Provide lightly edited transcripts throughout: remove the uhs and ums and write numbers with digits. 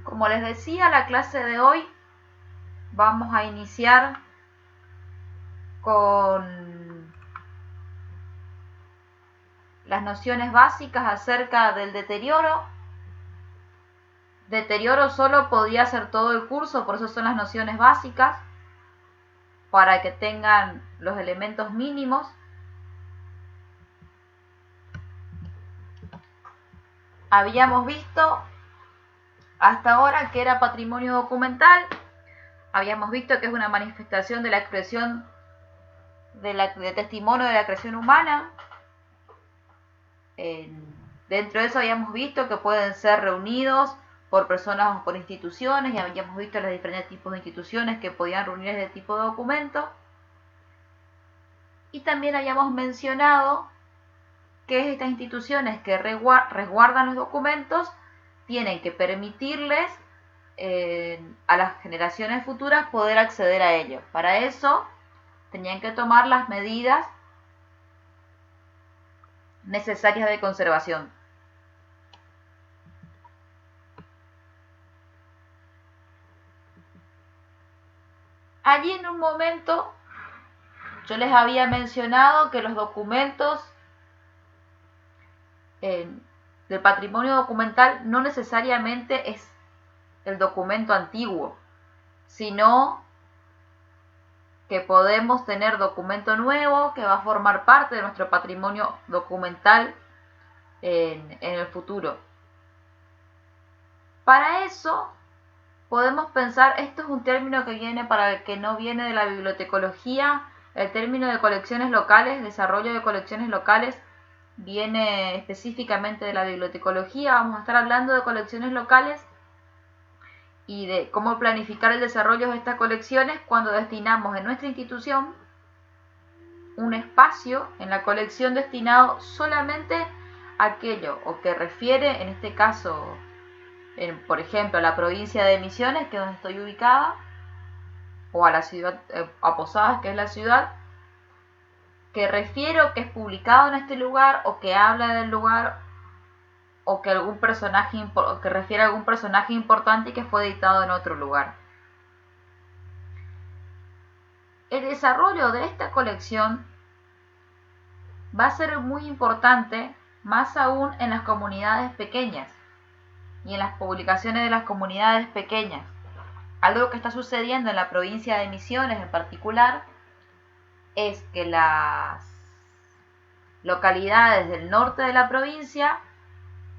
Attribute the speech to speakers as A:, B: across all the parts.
A: Como les decía, la clase de hoy vamos a iniciar con las nociones básicas acerca del deterioro. Deterioro solo podía hacer todo el curso, por eso son las nociones básicas, para que tengan los elementos mínimos. Habíamos visto hasta ahora que era patrimonio documental, habíamos visto que es una manifestación de la expresión de testimonio de la creación humana. Dentro de eso habíamos visto que pueden ser reunidos por personas o por instituciones, y habíamos visto los diferentes tipos de instituciones que podían reunir este tipo de documento. Y también habíamos mencionado que estas instituciones que resguardan los documentos tienen que permitirles a las generaciones futuras poder acceder a ellos. Para eso tenían que tomar las medidas necesarias de conservación. Allí en un momento yo les había mencionado que los documentos del patrimonio documental no necesariamente es el documento antiguo, sino que podemos tener documento nuevo que va a formar parte de nuestro patrimonio documental en el futuro. Para eso podemos pensar, esto es un término que viene para el que no viene de la bibliotecología, el término de colecciones locales, desarrollo de colecciones locales, viene específicamente de la bibliotecología. Vamos a estar hablando de colecciones locales y de cómo planificar el desarrollo de estas colecciones cuando destinamos en nuestra institución un espacio en la colección destinado solamente a aquello o que refiere, en este caso, por ejemplo, a la provincia de Misiones, que es donde estoy ubicada, o a la ciudad, a Posadas, que es la ciudad, que refiero que es publicado en este lugar o que habla del lugar, o que algún personaje que refiere a algún personaje importante y que fue editado en otro lugar. El desarrollo de esta colección va a ser muy importante, más aún en las comunidades pequeñas y en las publicaciones de las comunidades pequeñas. Algo que está sucediendo en la provincia de Misiones en particular es que las localidades del norte de la provincia,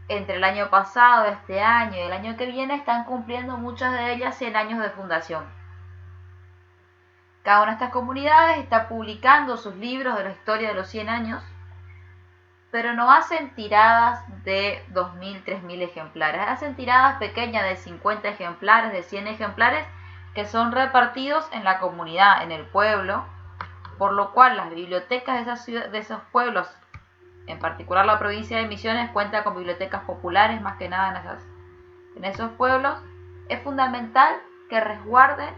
A: entre el año pasado, este año y el año que viene, están cumpliendo muchas de ellas 100 años de fundación. Cada una de estas comunidades está publicando sus libros de la historia de los 100 años, pero no hacen tiradas de 2.000, 3.000 ejemplares, hacen tiradas pequeñas de 50 ejemplares, de 100 ejemplares, que son repartidos en la comunidad, en el pueblo, por lo cual las bibliotecas de esos pueblos, en particular la provincia de Misiones, cuenta con bibliotecas populares más que nada en esos pueblos. Es fundamental que resguarden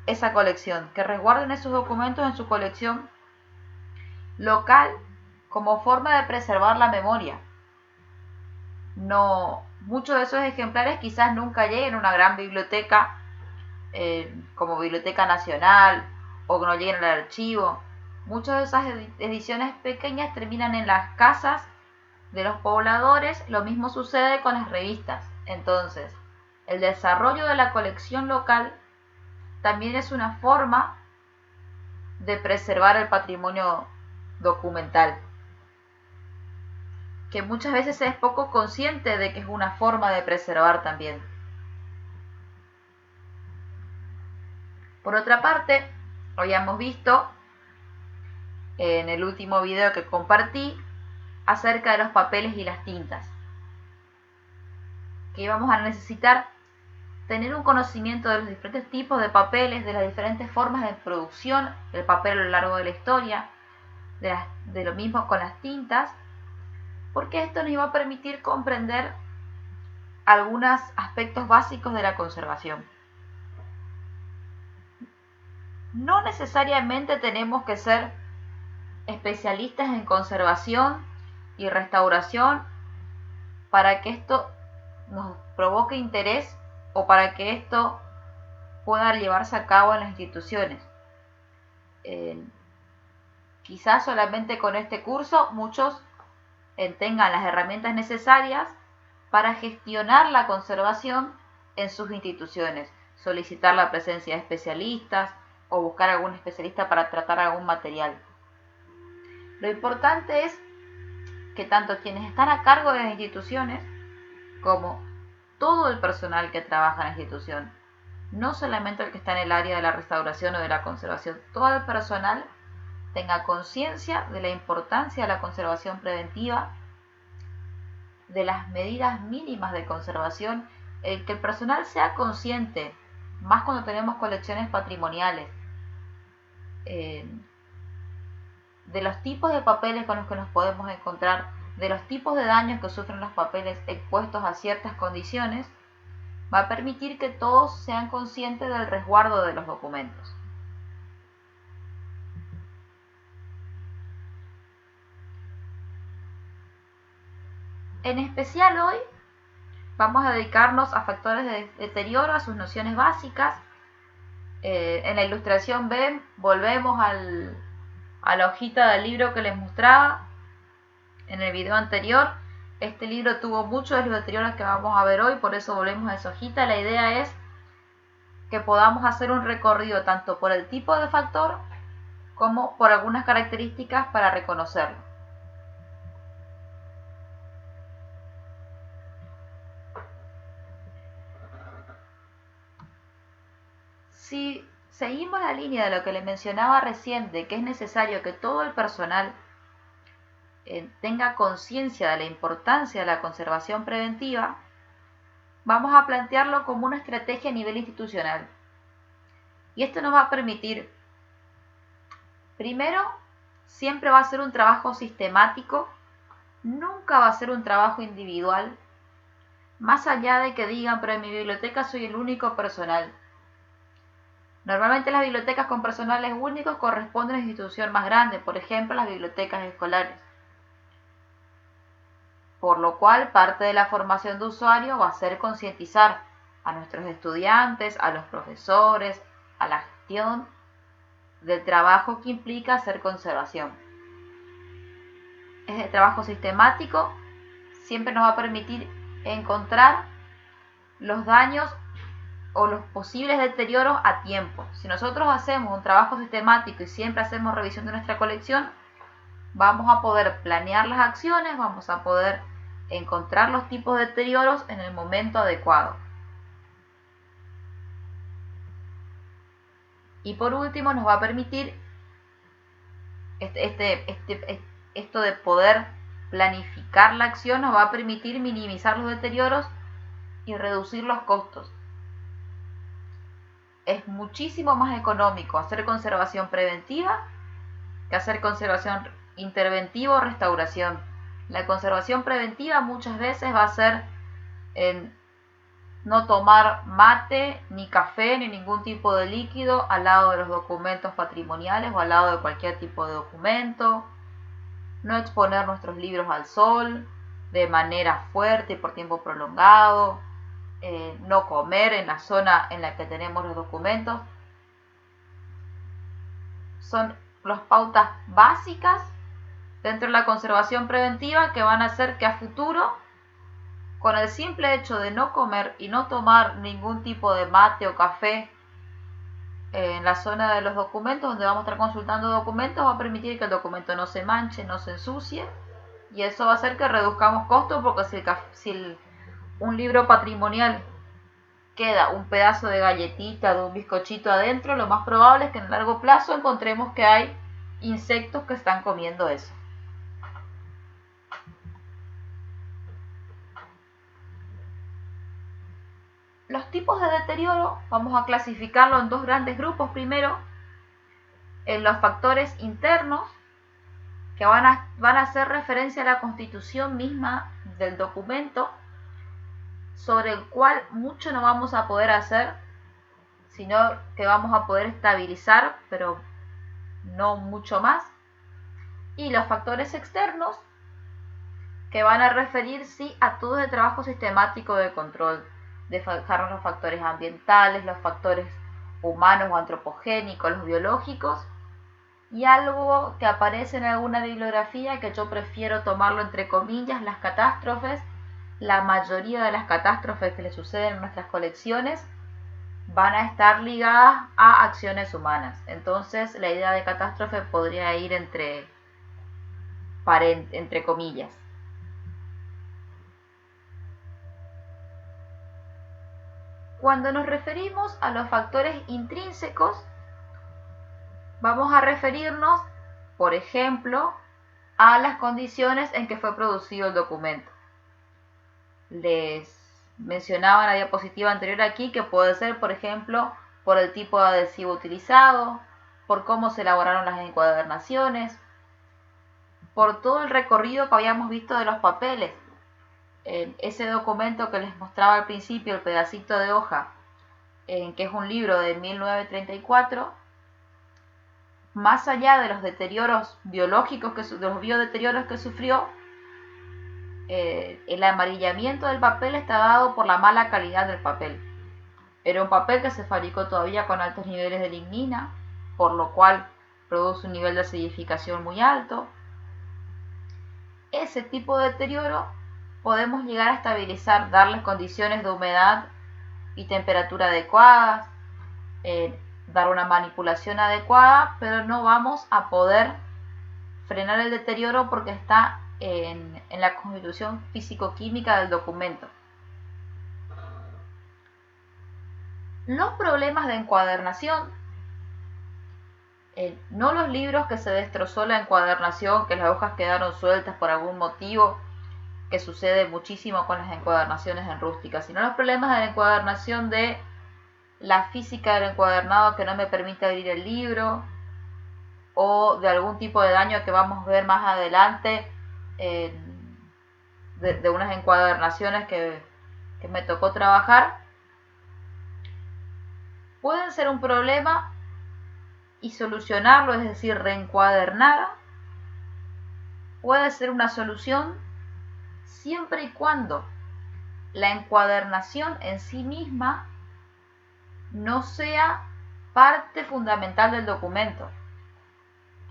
A: esa colección, que resguarden esos documentos en su colección local como forma de preservar la memoria. Muchos de esos ejemplares quizás nunca lleguen a una gran biblioteca como Biblioteca Nacional, o que no lleguen al archivo. Muchas de esas ediciones pequeñas terminan en las casas de los pobladores. Lo mismo sucede con las revistas. Entonces, el desarrollo de la colección local también es una forma de preservar el patrimonio documental, que muchas veces es poco consciente de que es una forma de preservar también. Por otra parte, habíamos visto en el último video que compartí acerca de los papeles y las tintas, que íbamos a necesitar tener un conocimiento de los diferentes tipos de papeles, de las diferentes formas de producción del papel a lo largo de la historia, de lo mismo con las tintas, porque esto nos iba a permitir comprender algunos aspectos básicos de la conservación. No necesariamente tenemos que ser especialistas en conservación y restauración para que esto nos provoque interés o para que esto pueda llevarse a cabo en las instituciones. Quizás solamente con este curso muchos tengan las herramientas necesarias para gestionar la conservación en sus instituciones, solicitar la presencia de especialistas o buscar algún especialista para tratar algún material. Lo importante es que tanto quienes están a cargo de las instituciones como todo el personal que trabaja en la institución, no solamente el que está en el área de la restauración o de la conservación, todo el personal tenga conciencia de la importancia de la conservación preventiva, de las medidas mínimas de conservación, que el personal sea consciente, más cuando tenemos colecciones patrimoniales, de los tipos de papeles con los que nos podemos encontrar, de los tipos de daños que sufren los papeles expuestos a ciertas condiciones, va a permitir que todos sean conscientes del resguardo de los documentos. En especial hoy vamos a dedicarnos a factores de deterioro, a sus nociones básicas. En la ilustración B volvemos a la hojita del libro que les mostraba en el video anterior. Este libro tuvo muchos de los deterioros que vamos a ver hoy, por eso volvemos a esa hojita. La idea es que podamos hacer un recorrido tanto por el tipo de factor como por algunas características para reconocerlo. Si seguimos la línea de lo que les mencionaba recién, de que es necesario que todo el personal tenga conciencia de la importancia de la conservación preventiva, vamos a plantearlo como una estrategia a nivel institucional. Y esto nos va a permitir, primero, siempre va a ser un trabajo sistemático, nunca va a ser un trabajo individual, más allá de que digan, pero en mi biblioteca soy el único personal. Normalmente las bibliotecas con personales únicos corresponden a una institución más grande, por ejemplo las bibliotecas escolares. Por lo cual parte de la formación de usuario va a ser concientizar a nuestros estudiantes, a los profesores, a la gestión del trabajo que implica hacer conservación. Este trabajo sistemático siempre nos va a permitir encontrar los daños o los posibles deterioros a tiempo. Si nosotros hacemos un trabajo sistemático y siempre hacemos revisión de nuestra colección, vamos a poder planear las acciones, vamos a poder encontrar los tipos de deterioros en el momento adecuado. Y por último nos va a permitir esto de poder planificar la acción, nos va a permitir minimizar los deterioros y reducir los costos. Es muchísimo más económico hacer conservación preventiva que hacer conservación interventiva o restauración. La conservación preventiva muchas veces va a ser no tomar mate, ni café, ni ningún tipo de líquido al lado de los documentos patrimoniales o al lado de cualquier tipo de documento, no exponer nuestros libros al sol de manera fuerte y por tiempo prolongado, no comer en la zona en la que tenemos los documentos. Son las pautas básicas dentro de la conservación preventiva que van a hacer que a futuro, con el simple hecho de no comer y no tomar ningún tipo de mate o café en la zona de los documentos, donde vamos a estar consultando documentos, va a permitir que el documento no se manche, no se ensucie, y eso va a hacer que reduzcamos costos, porque si un libro patrimonial queda un pedazo de galletita, de un bizcochito adentro, lo más probable es que en el largo plazo encontremos que hay insectos que están comiendo eso. Los tipos de deterioro vamos a clasificarlo en dos grandes grupos. Primero, en los factores internos, que van a hacer referencia a la constitución misma del documento, sobre el cual mucho no vamos a poder hacer, sino que vamos a poder estabilizar, pero no mucho más. Y los factores externos, que van a referir sí a todo el trabajo sistemático de control, dejarnos los factores ambientales, los factores humanos o antropogénicos, los biológicos, y algo que aparece en alguna bibliografía que yo prefiero tomarlo entre comillas, las catástrofes. La mayoría de las catástrofes que le suceden en nuestras colecciones van a estar ligadas a acciones humanas. Entonces la idea de catástrofe podría ir entre comillas. Cuando nos referimos a los factores intrínsecos, vamos a referirnos, por ejemplo, a las condiciones en que fue producido el documento. Les mencionaba en la diapositiva anterior aquí que puede ser, por ejemplo, por el tipo de adhesivo utilizado, por cómo se elaboraron las encuadernaciones, por todo el recorrido que habíamos visto de los papeles. En ese documento que les mostraba al principio, el pedacito de hoja, que es un libro de 1934, más allá de los deterioros biológicos, de los biodeterioros que sufrió, el amarillamiento del papel está dado por la mala calidad del papel. Era un papel que se fabricó todavía con altos niveles de lignina, por lo cual produce un nivel de acidificación muy alto. Ese tipo de deterioro podemos llegar a estabilizar, darles condiciones de humedad y temperatura adecuadas, dar una manipulación adecuada, pero no vamos a poder frenar el deterioro porque está en la constitución físico-química del documento. Los problemas de encuadernación, no los libros que se destrozó la encuadernación, que las hojas quedaron sueltas por algún motivo, que sucede muchísimo con las encuadernaciones en rústica, sino los problemas de la encuadernación de la física del encuadernado que no me permite abrir el libro, o de algún tipo de daño que vamos a ver más adelante de unas encuadernaciones que me tocó trabajar, pueden ser un problema y solucionarlo, es decir, reencuadernar, puede ser una solución siempre y cuando la encuadernación en sí misma no sea parte fundamental del documento.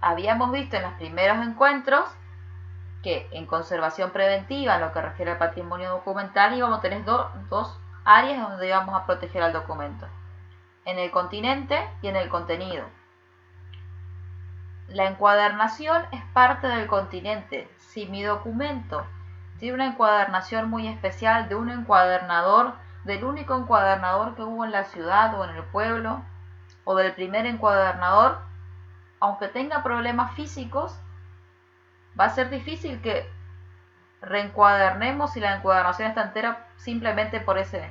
A: Habíamos visto en los primeros encuentros que en conservación preventiva, en lo que refiere al patrimonio documental, íbamos a tener dos áreas donde íbamos a proteger al documento: en el continente y en el contenido. La encuadernación es parte del continente. Si mi documento tiene una encuadernación muy especial de un encuadernador, del único encuadernador que hubo en la ciudad o en el pueblo, o del primer encuadernador, aunque tenga problemas físicos, va a ser difícil que reencuadernemos si la encuadernación está entera simplemente por ese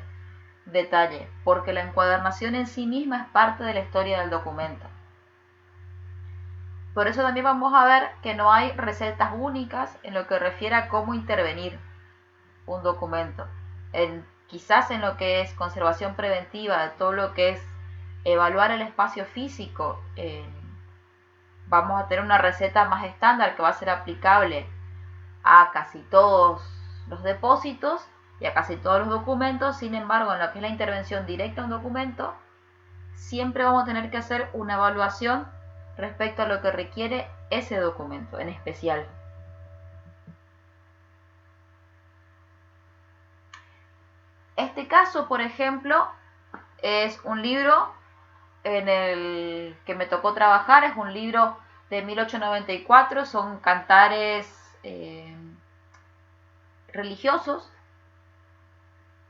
A: detalle, porque la encuadernación en sí misma es parte de la historia del documento. Por eso también vamos a ver que no hay recetas únicas en lo que refiere a cómo intervenir un documento. Quizás en lo que es conservación preventiva, de todo lo que es evaluar el espacio físico, vamos a tener una receta más estándar que va a ser aplicable a casi todos los depósitos y a casi todos los documentos. Sin embargo, en lo que es la intervención directa a un documento, siempre vamos a tener que hacer una evaluación respecto a lo que requiere ese documento en especial. Este caso, por ejemplo, es un libro en el que me tocó trabajar, es un libro de 1894, son cantares religiosos.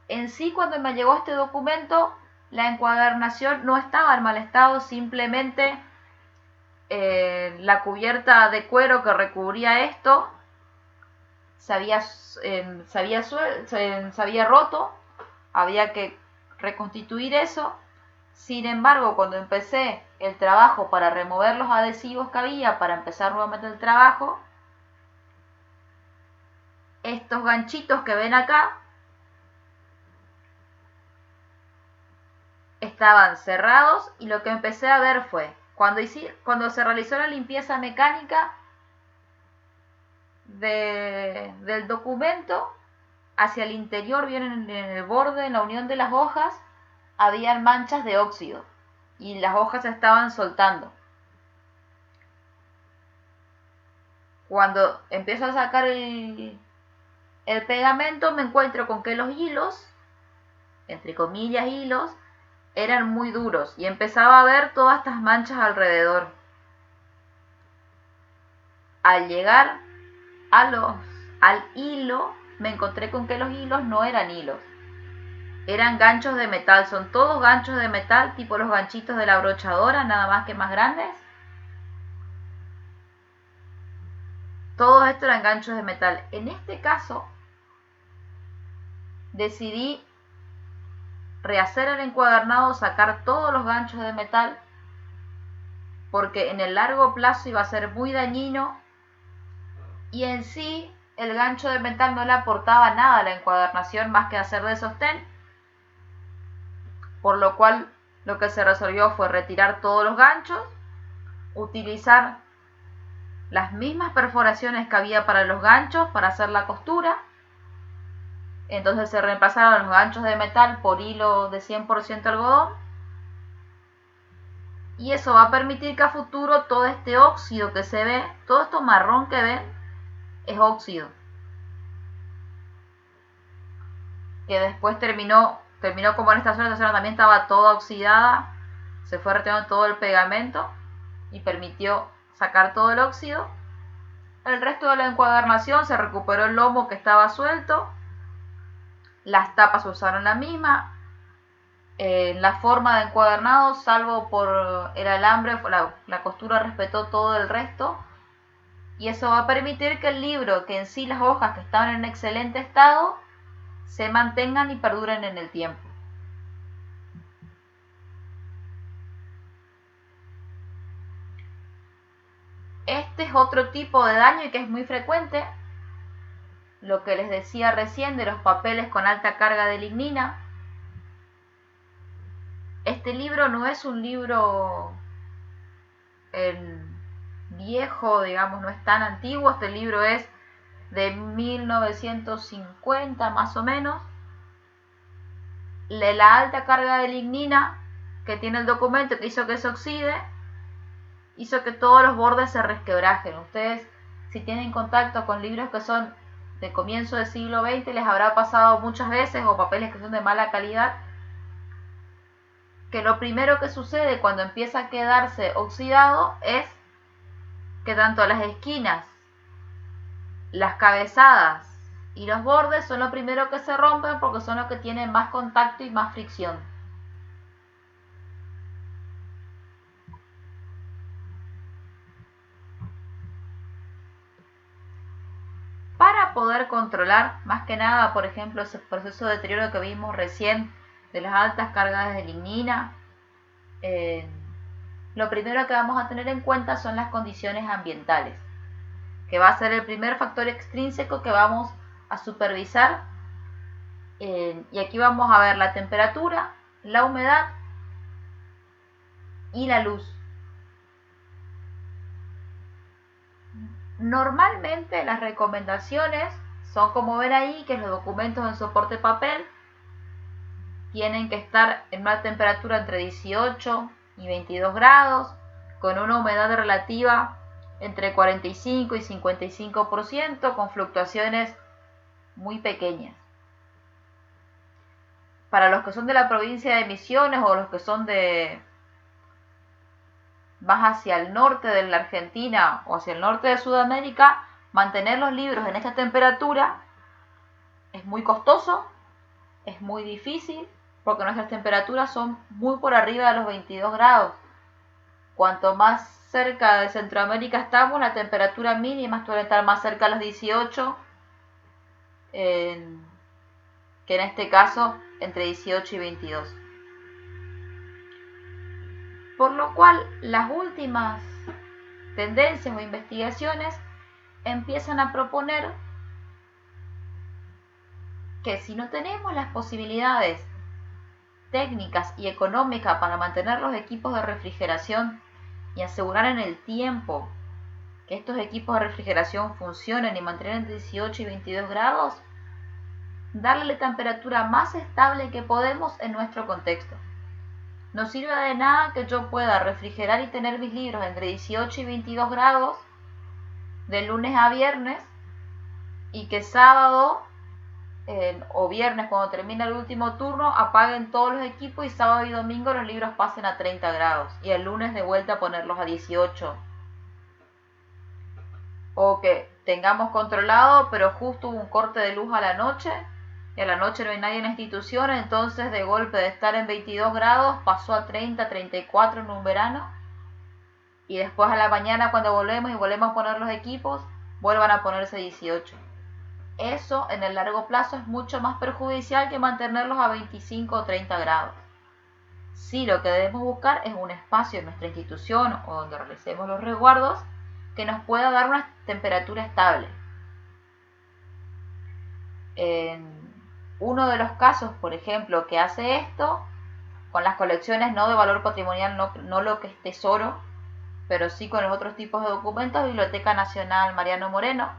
A: En sí, cuando me llegó este documento, la encuadernación no estaba en mal estado, simplemente la cubierta de cuero que recubría esto se había roto, había que reconstituir eso. Sin embargo, cuando empecé el trabajo para remover los adhesivos que había, para empezar nuevamente el trabajo, estos ganchitos que ven acá estaban cerrados, y lo que empecé a ver fue, cuando se realizó la limpieza mecánica del documento, hacia el interior, bien en el borde, en la unión de las hojas, habían manchas de óxido y las hojas se estaban soltando. Cuando empiezo a sacar el pegamento, me encuentro con que los hilos, entre comillas hilos, eran muy duros y empezaba a ver todas estas manchas alrededor. Al llegar al hilo, me encontré con que los hilos no eran hilos, eran ganchos de metal. Son todos ganchos de metal, tipo los ganchitos de la brochadora, nada más que más grandes. Todos estos eran ganchos de metal. En este caso, decidí rehacer el encuadernado, sacar todos los ganchos de metal, porque en el largo plazo iba a ser muy dañino y en sí el gancho de metal no le aportaba nada a la encuadernación más que hacer de sostén, por lo cual lo que se resolvió fue retirar todos los ganchos, utilizar las mismas perforaciones que había para los ganchos para hacer la costura. Entonces se reemplazaron los ganchos de metal por hilo de 100% algodón, y eso va a permitir que a futuro todo este óxido que se ve, todo esto marrón que ven, es óxido, que después terminó como en esta zona también estaba toda oxidada, se fue retirando todo el pegamento y permitió sacar todo el óxido. El resto de la encuadernación se recuperó el lomo que estaba suelto, las tapas se usaron la misma, la forma de encuadernado, salvo por el alambre, la costura respetó todo el resto, y eso va a permitir que el libro, que en sí las hojas que estaban en excelente estado, se mantengan y perduren en el tiempo. Este es otro tipo de daño y que es muy frecuente, lo que les decía recién de los papeles con alta carga de lignina. Este libro no es un libro viejo, digamos, no es tan antiguo. Este libro es de 1950 más o menos. La alta carga de lignina que tiene el documento, que hizo que se oxide, hizo que todos los bordes se resquebrajen. Ustedes, si tienen contacto con libros que son de comienzo del siglo XX, les habrá pasado muchas veces, o papeles que son de mala calidad, que lo primero que sucede cuando empieza a quedarse oxidado es que tanto las esquinas, las cabezadas y los bordes son lo primero que se rompen, porque son los que tienen más contacto y más fricción. Para poder controlar, más que nada, por ejemplo, ese proceso de deterioro que vimos recién de las altas cargas de lignina, lo primero que vamos a tener en cuenta son las condiciones ambientales, que va a ser el primer factor extrínseco que vamos a supervisar. Y aquí vamos a ver la temperatura, la humedad y la luz. Normalmente las recomendaciones son como ven ahí, que los documentos en soporte papel tienen que estar en una temperatura entre 18 y 22 grados, con una humedad relativa entre 45 y 55%, con fluctuaciones muy pequeñas. Para los que son de la provincia de Misiones o los que son de más hacia el norte de la Argentina o hacia el norte de Sudamérica, mantener los libros en esta temperatura es muy costoso, es muy difícil, porque nuestras temperaturas son muy por arriba de los 22 grados. Cuanto más cerca de Centroamérica estamos, la temperatura mínima suele estar más cerca a los 18, que en este caso entre 18 y 22. Por lo cual, las últimas tendencias o investigaciones empiezan a proponer que si no tenemos las posibilidades técnicas y económicas para mantener los equipos de refrigeración y asegurar en el tiempo que estos equipos de refrigeración funcionen y mantengan entre 18 y 22 grados, darle la temperatura más estable que podemos en nuestro contexto. No sirve de nada que yo pueda refrigerar y tener mis libros entre 18 y 22 grados de lunes a viernes y que sábado o viernes, cuando termina el último turno, apaguen todos los equipos y sábado y domingo los libros pasen a 30 grados y el lunes de vuelta ponerlos a 18. O que tengamos controlado, pero justo hubo un corte de luz a la noche y a la noche no hay nadie en la institución, entonces de golpe de estar en 22 grados pasó a 30, 34 en un verano, y después a la mañana cuando volvemos y volvemos a poner los equipos, vuelvan a ponerse 18. Eso en el largo plazo es mucho más perjudicial que mantenerlos a 25 o 30 grados. Sí, lo que debemos buscar es un espacio en nuestra institución o donde realicemos los resguardos que nos pueda dar una temperatura estable. En uno de los casos, por ejemplo, que hace esto, con las colecciones no de valor patrimonial, no lo que es tesoro, pero sí con los otros tipos de documentos, Biblioteca Nacional Mariano Moreno.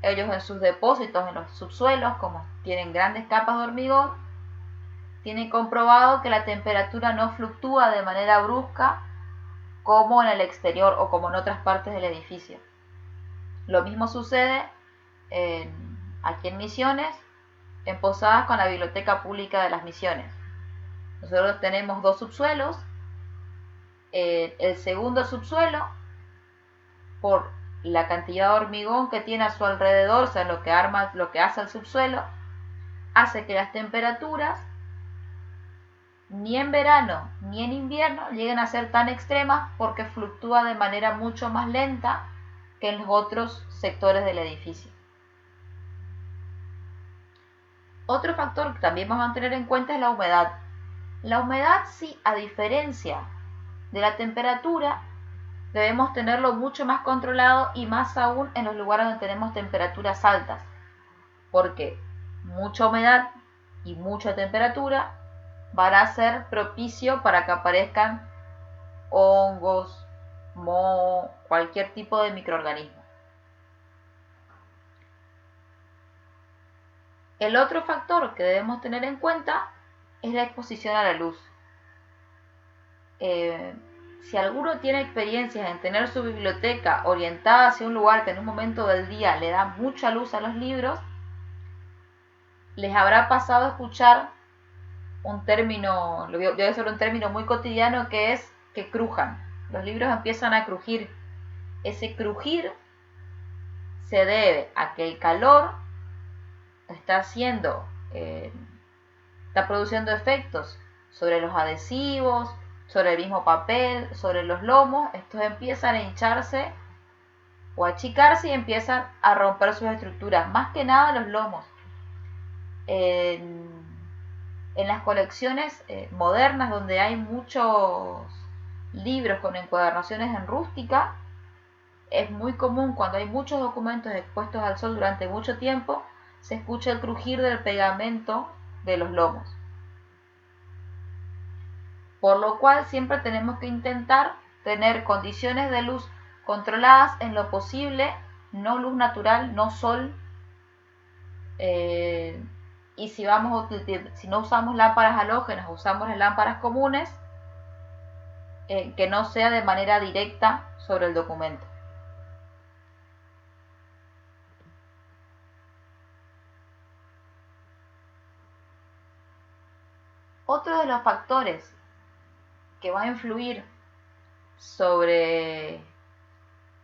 A: Ellos en sus depósitos, en los subsuelos, como tienen grandes capas de hormigón, tienen comprobado que la temperatura no fluctúa de manera brusca como en el exterior o como en otras partes del edificio. Lo mismo sucede aquí en Misiones, en Posadas con la Biblioteca Pública de las Misiones. Nosotros tenemos 2 subsuelos. El segundo subsuelo, por la cantidad de hormigón que tiene a su alrededor, o sea, lo que hace el subsuelo, hace que las temperaturas ni en verano ni en invierno lleguen a ser tan extremas porque fluctúa de manera mucho más lenta que en los otros sectores del edificio. Otro factor que también vamos a tener en cuenta es la humedad. La humedad, sí, a diferencia de la temperatura, debemos tenerlo mucho más controlado y más aún en los lugares donde tenemos temperaturas altas, porque mucha humedad y mucha temperatura van a ser propicio para que aparezcan hongos, moho, cualquier tipo de microorganismo. El otro factor que debemos tener en cuenta es la exposición a la luz. Si alguno tiene experiencias en tener su biblioteca orientada hacia un lugar que en un momento del día le da mucha luz a los libros, les habrá pasado a escuchar un término, debe ser un término muy cotidiano, que es que crujan. Los libros empiezan a crujir. Ese crujir se debe a que el calor está produciendo efectos sobre los adhesivos, sobre el mismo papel, sobre los lomos. Estos empiezan a hincharse o a achicarse y empiezan a romper sus estructuras, más que nada los lomos. En las colecciones modernas, donde hay muchos libros con encuadernaciones en rústica, es muy común, cuando hay muchos documentos expuestos al sol durante mucho tiempo, se escucha el crujir del pegamento de los lomos. Por lo cual siempre tenemos que intentar tener condiciones de luz controladas en lo posible, no luz natural, no sol, y si no usamos lámparas halógenas, usamos las lámparas comunes, que no sea de manera directa sobre el documento. Otro de los factores que va a influir sobre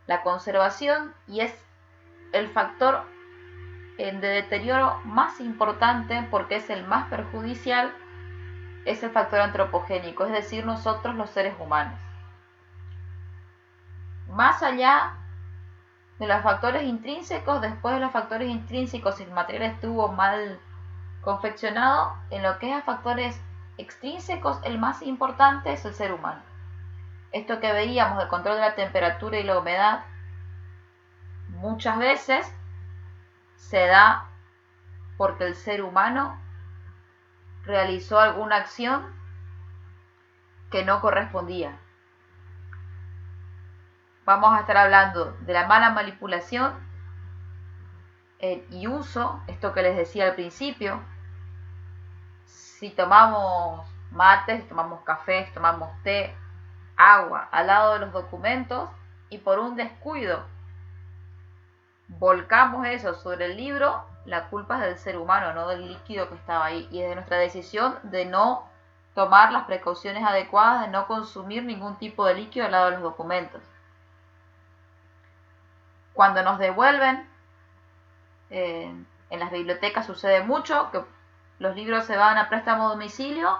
A: la conservación, y es el factor de deterioro más importante porque es el más perjudicial, es el factor antropogénico, es decir, nosotros los seres humanos. Más allá de los factores intrínsecos, después de los factores intrínsecos, si el material estuvo mal confeccionado, en lo que es a factores extrínsecos, el más importante es el ser humano. Esto que veíamos del control de la temperatura y la humedad, muchas veces se da porque el ser humano realizó alguna acción que no correspondía. Vamos a estar hablando de la mala manipulación, y uso, esto que les decía al principio. Si tomamos mate, si tomamos café, si tomamos té, agua al lado de los documentos y por un descuido volcamos eso sobre el libro, la culpa es del ser humano, no del líquido que estaba ahí. Y es de nuestra decisión de no tomar las precauciones adecuadas, de no consumir ningún tipo de líquido al lado de los documentos. Cuando nos devuelven, en las bibliotecas sucede mucho que los libros se van a préstamo a domicilio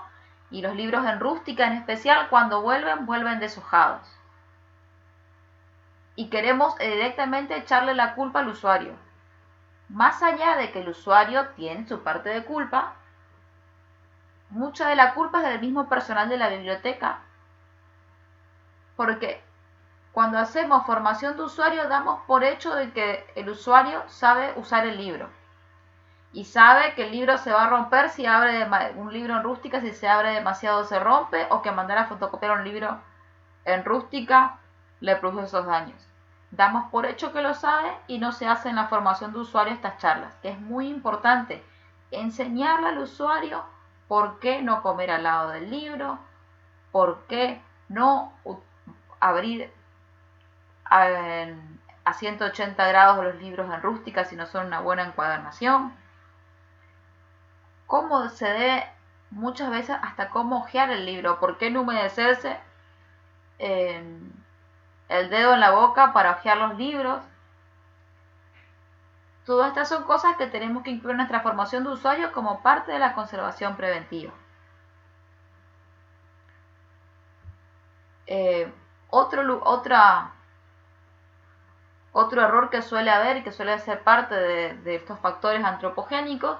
A: y los libros en rústica en especial, cuando vuelven deshojados. Y queremos directamente echarle la culpa al usuario. Más allá de que el usuario tiene su parte de culpa, mucha de la culpa es del mismo personal de la biblioteca. Porque cuando hacemos formación de usuario damos por hecho de que el usuario sabe usar el libro. Y sabe que el libro se va a romper si abre un libro en rústica, si se abre demasiado se rompe, o que mandar a fotocopiar un libro en rústica le produce esos daños. Damos por hecho que lo sabe y no se hace en la formación de usuario estas charlas, que es muy importante enseñarle al usuario por qué no comer al lado del libro, por qué no abrir a 180 grados los libros en rústica si no son una buena encuadernación, cómo se debe muchas veces hasta cómo ojear el libro, por qué no humedecerse el dedo en la boca para ojear los libros. Todas estas son cosas que tenemos que incluir en nuestra formación de usuario como parte de la conservación preventiva. Otro error que suele haber y que suele ser parte de estos factores antropogénicos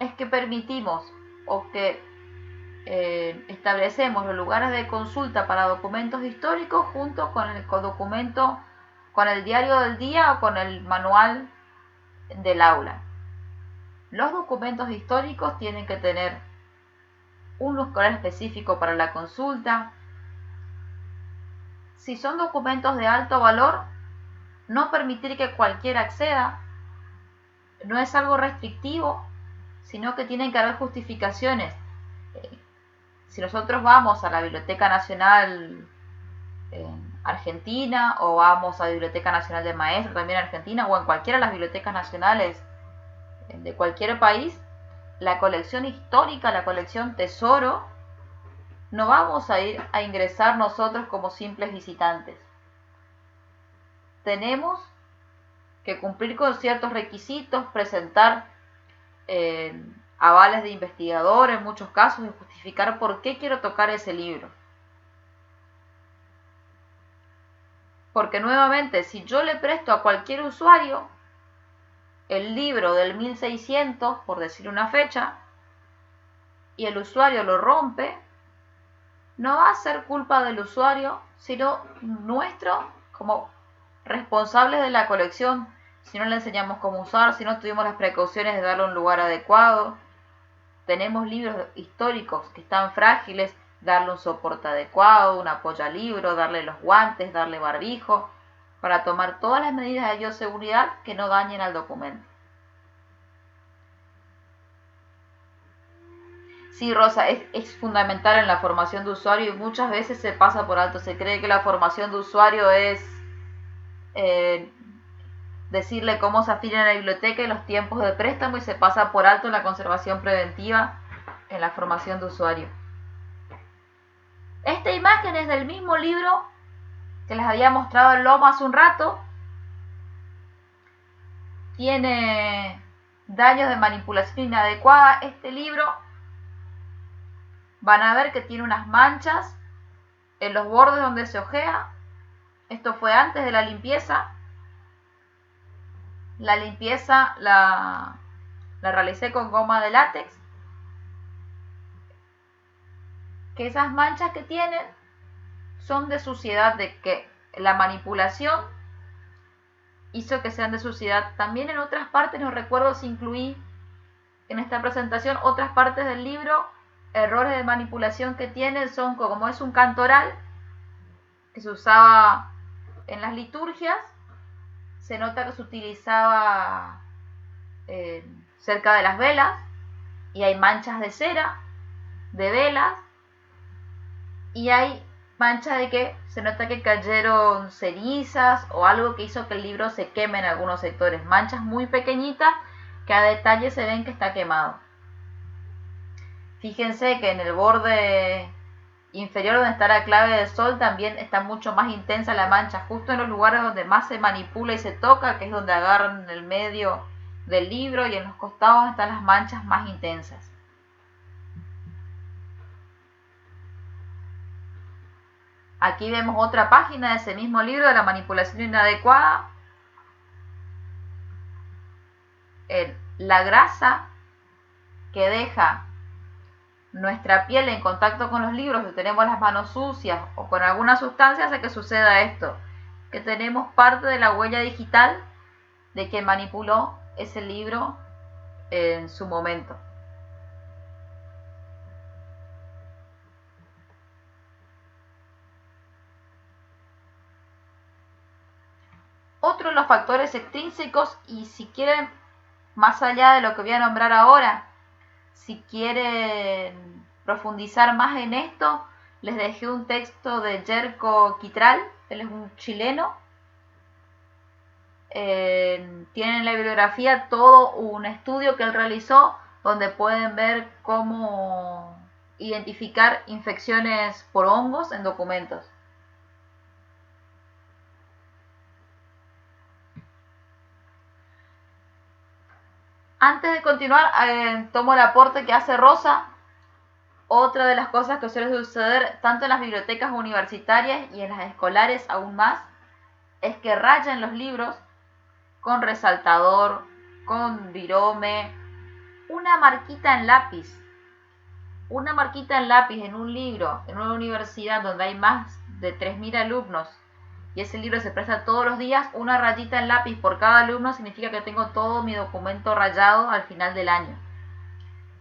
A: es que permitimos o que establecemos los lugares de consulta para documentos históricos junto con el documento, con el diario del día o con el manual del aula. Los documentos históricos tienen que tener un lugar específico para la consulta. Si son documentos de alto valor, no permitir que cualquiera acceda. No es algo restrictivo, sino que tienen que haber justificaciones. Si nosotros vamos a la Biblioteca Nacional Argentina o vamos a la Biblioteca Nacional de Maestros también en Argentina o en cualquiera de las bibliotecas nacionales de cualquier país, la colección histórica, la colección tesoro, no vamos a ir a ingresar nosotros como simples visitantes. Tenemos que cumplir con ciertos requisitos, presentar avales de investigador en muchos casos y justificar por qué quiero tocar ese libro. Porque nuevamente, si yo le presto a cualquier usuario el libro del 1600, por decir una fecha, y el usuario lo rompe, no va a ser culpa del usuario, sino nuestro como responsables de la colección, si no le enseñamos cómo usar, si no tuvimos las precauciones de darle un lugar adecuado. Tenemos libros históricos que están frágiles, darle un soporte adecuado, un apoyalibro, darle los guantes, darle barbijo, para tomar todas las medidas de bioseguridad que no dañen al documento. Sí, Rosa, es fundamental en la formación de usuario y muchas veces se pasa por alto. Se cree que la formación de usuario es decirle cómo se afilia en la biblioteca y los tiempos de préstamo y se pasa por alto la conservación preventiva en la formación de usuario. Esta imagen es del mismo libro que les había mostrado en Loma hace un rato. Tiene daños de manipulación inadecuada este libro. Van a ver que tiene unas manchas en los bordes donde se ojea. Esto fue antes de la limpieza. La limpieza la realicé con goma de látex. Que esas manchas que tienen son de suciedad, de que la manipulación hizo que sean de suciedad. También en otras partes, no recuerdo si incluí en esta presentación otras partes del libro, errores de manipulación que tienen son como es un cantoral que se usaba en las liturgias, se nota que se utilizaba cerca de las velas, y hay manchas de cera, de velas, y hay manchas de que se nota que cayeron cenizas o algo que hizo que el libro se queme en algunos sectores. Manchas muy pequeñitas que a detalle se ven que está quemado. Fíjense que en el borde inferior donde está la clave del sol también está mucho más intensa la mancha, justo en los lugares donde más se manipula y se toca, que es donde agarran en el medio del libro, y en los costados están las manchas más intensas. Aquí vemos otra página de ese mismo libro de la manipulación inadecuada. La grasa que deja nuestra piel en contacto con los libros, si tenemos las manos sucias o con alguna sustancia, hace que suceda esto, que tenemos parte de la huella digital de quien manipuló ese libro en su momento. Otro de los factores extrínsecos, y si quieren, más allá de lo que voy a nombrar ahora, si quieren profundizar más en esto, les dejé un texto de Yerko Quitral, él es un chileno. Tienen en la bibliografía todo un estudio que él realizó donde pueden ver cómo identificar infecciones por hongos en documentos. Antes de continuar, tomo el aporte que hace Rosa. Otra de las cosas que suele suceder tanto en las bibliotecas universitarias y en las escolares aún más, es que rayan los libros con resaltador, con virome, una marquita en lápiz. Una marquita en lápiz en un libro, en una universidad donde hay más de 3.000 alumnos, y ese libro se presta todos los días, una rayita en lápiz por cada alumno significa que tengo todo mi documento rayado al final del año.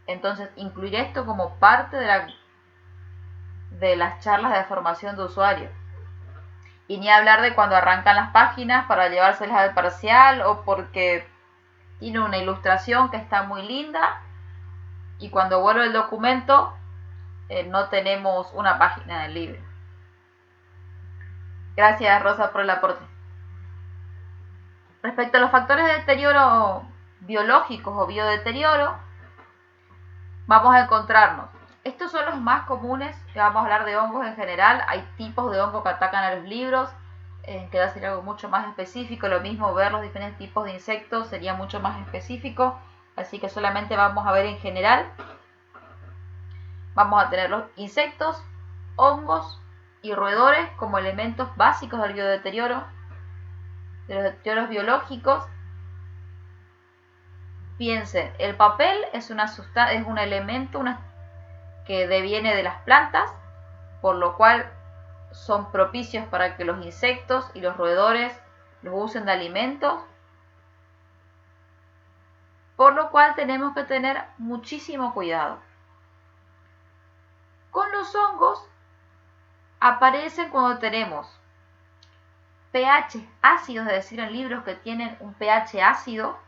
A: Entonces, incluir esto como parte de las charlas de formación de usuario. Y ni hablar de cuando arrancan las páginas para llevárselas al parcial, o porque tiene una ilustración que está muy linda y cuando vuelve el documento no tenemos una página del libro. Gracias, Rosa, por el aporte. Respecto a los factores de deterioro biológicos o biodeterioro, vamos a encontrarnos. Estos son los más comunes, que vamos a hablar de hongos en general. Hay tipos de hongos que atacan a los libros, que va a ser algo mucho más específico. Lo mismo, ver los diferentes tipos de insectos sería mucho más específico, así que solamente vamos a ver en general. Vamos a tener los insectos, hongos y roedores como elementos básicos del biodeterioro, de los deterioros biológicos. Piensen, el papel es un elemento que deviene de las plantas, por lo cual son propicios para que los insectos y los roedores los usen de alimentos, por lo cual tenemos que tener muchísimo cuidado. Con los hongos aparecen cuando tenemos pH ácidos, es decir, en libros que tienen un pH ácido,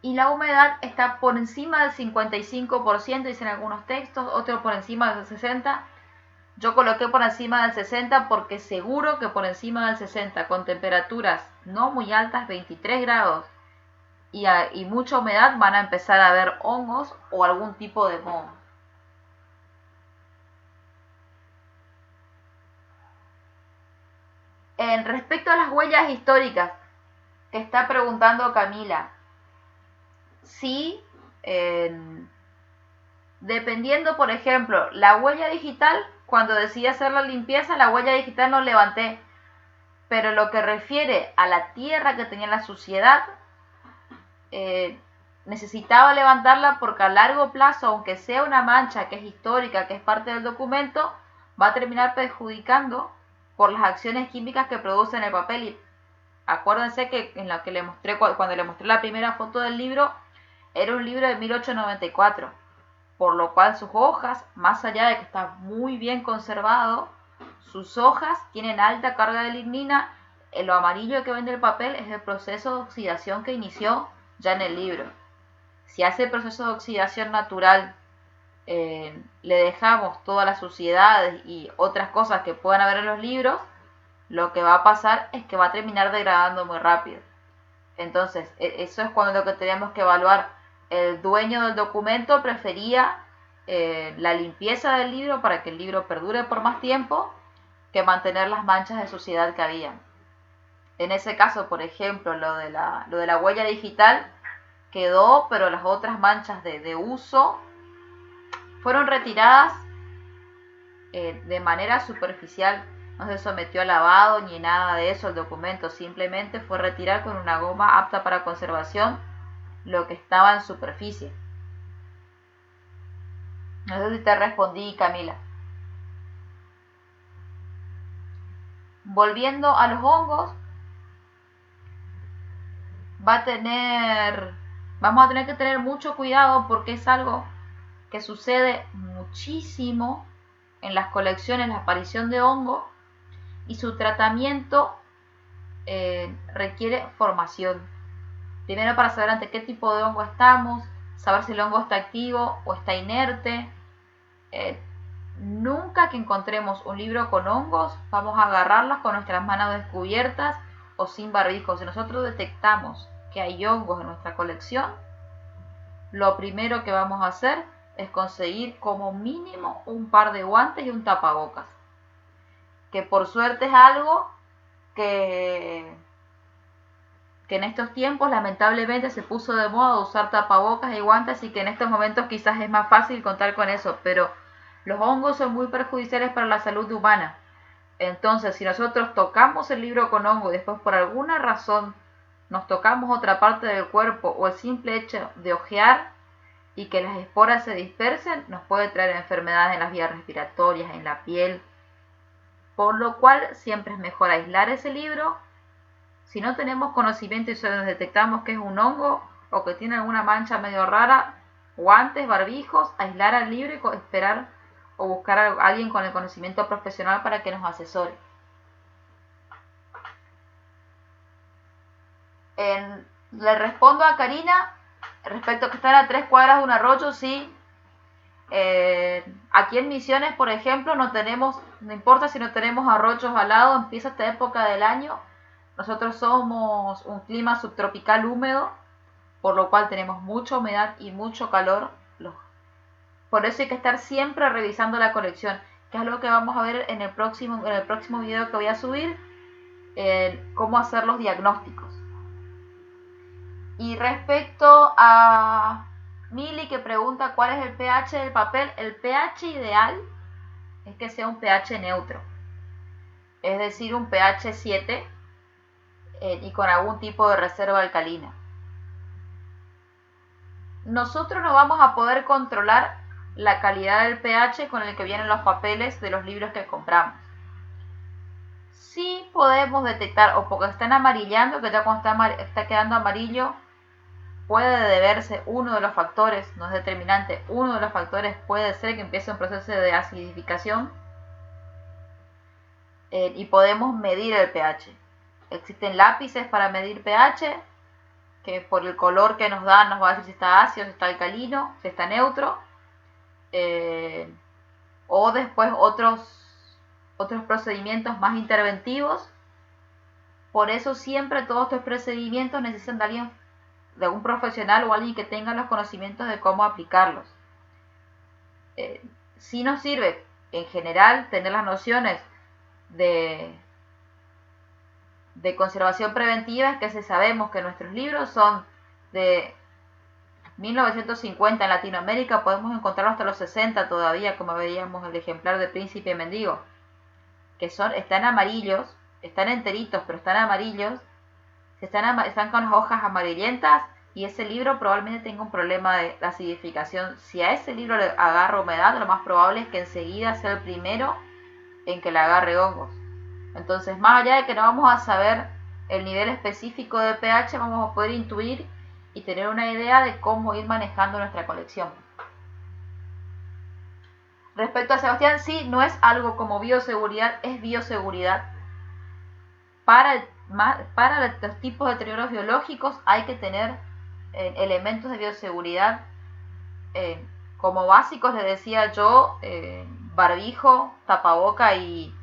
A: y la humedad está por encima del 55%, dicen algunos textos, otros por encima del 60%. Yo coloqué por encima del 60% porque seguro que por encima del 60%, con temperaturas no muy altas, 23 grados, y mucha humedad, van a empezar a haber hongos o algún tipo de moho. Respecto a las huellas históricas, que está preguntando Camila, sí, dependiendo, por ejemplo, la huella digital, cuando decidí hacer la limpieza, la huella digital no levanté, pero lo que refiere a la tierra que tenía la suciedad, necesitaba levantarla porque a largo plazo, aunque sea una mancha que es histórica, que es parte del documento, va a terminar perjudicando por las acciones químicas que producen el papel. Y acuérdense que en la que le mostré, cuando le mostré la primera foto del libro, era un libro de 1894, por lo cual sus hojas, más allá de que está muy bien conservado, sus hojas tienen alta carga de lignina. Lo amarillo que vende el papel es el proceso de oxidación que inició ya en el libro. Si hace el proceso de oxidación natural, le dejamos todas las suciedades y otras cosas que puedan haber en los libros, lo que va a pasar es que va a terminar degradando muy rápido. Entonces, eso es cuando lo que tenemos que evaluar. El dueño del documento prefería la limpieza del libro para que el libro perdure por más tiempo que mantener las manchas de suciedad que había. En ese caso, por ejemplo, lo de la huella digital quedó, pero las otras manchas de uso fueron retiradas de manera superficial. No se sometió a lavado ni nada de eso el documento, simplemente fue retirar con una goma apta para conservación lo que estaba en superficie. No sé si te respondí, Camila. Volviendo a los hongos, vamos a tener que tener mucho cuidado porque es algo que sucede muchísimo en las colecciones, la aparición de hongo, y su tratamiento requiere formación. Primero, para saber ante qué tipo de hongo estamos, saber si el hongo está activo o está inerte. Nunca que encontremos un libro con hongos vamos a agarrarlos con nuestras manos descubiertas o sin barbijo. Si nosotros detectamos que hay hongos en nuestra colección, lo primero que vamos a hacer es conseguir como mínimo un par de guantes y un tapabocas, que por suerte es algo que en estos tiempos lamentablemente se puso de moda usar tapabocas y guantes, y que en estos momentos quizás es más fácil contar con eso, pero los hongos son muy perjudiciales para la salud humana. Entonces, si nosotros tocamos el libro con hongo y después por alguna razón nos tocamos otra parte del cuerpo, o el simple hecho de ojear y que las esporas se dispersen, nos puede traer enfermedades en las vías respiratorias, en la piel, por lo cual siempre es mejor aislar ese libro. Si no tenemos conocimiento y solo detectamos que es un hongo o que tiene alguna mancha medio rara, guantes, barbijos, aislar al libro y esperar o buscar a alguien con el conocimiento profesional para que nos asesore. Le respondo a Karina respecto a que están a 3 cuadras de un arroyo. Sí. Aquí en Misiones, por ejemplo, no importa si no tenemos arroyos al lado, empieza esta época del año. Nosotros somos un clima subtropical húmedo, por lo cual tenemos mucha humedad y mucho calor. Por eso hay que estar siempre revisando la colección, que es algo que vamos a ver en el próximo video que voy a subir, cómo hacer los diagnósticos. Y respecto a Mili, que pregunta cuál es el pH del papel, el pH ideal es que sea un pH neutro, es decir, un pH 7 y con algún tipo de reserva alcalina. Nosotros no vamos a poder controlar la calidad del pH con el que vienen los papeles de los libros que compramos. Sí podemos detectar, o porque están amarillando, que ya cuando está quedando amarillo, puede deberse uno de los factores, no es determinante, uno de los factores puede ser que empiece un proceso de acidificación, y podemos medir el pH. Existen lápices para medir pH, que por el color que nos dan nos va a decir si está ácido, si está alcalino, si está neutro, o después otros procedimientos más interventivos. Por eso siempre todos estos procedimientos necesitan de algún profesional o alguien que tenga los conocimientos de cómo aplicarlos. Sí nos sirve en general tener las nociones de conservación preventiva, es que si sabemos que nuestros libros son de 1950 en Latinoamérica, podemos encontrarlos hasta los 60 todavía, como veíamos el ejemplar de Príncipe Mendigo, que están amarillos, están enteritos, pero están amarillos, están con las hojas amarillentas, y ese libro probablemente tenga un problema de acidificación. Si a ese libro le agarra humedad, lo más probable es que enseguida sea el primero en que le agarre hongos. Entonces, más allá de que no vamos a saber el nivel específico de pH, vamos a poder intuir y tener una idea de cómo ir manejando nuestra colección. Respecto a Sebastián, sí, no es algo como bioseguridad, es bioseguridad. Para los tipos de deterioros biológicos hay que tener elementos de bioseguridad. Como básicos les decía yo, barbijo, tapaboca y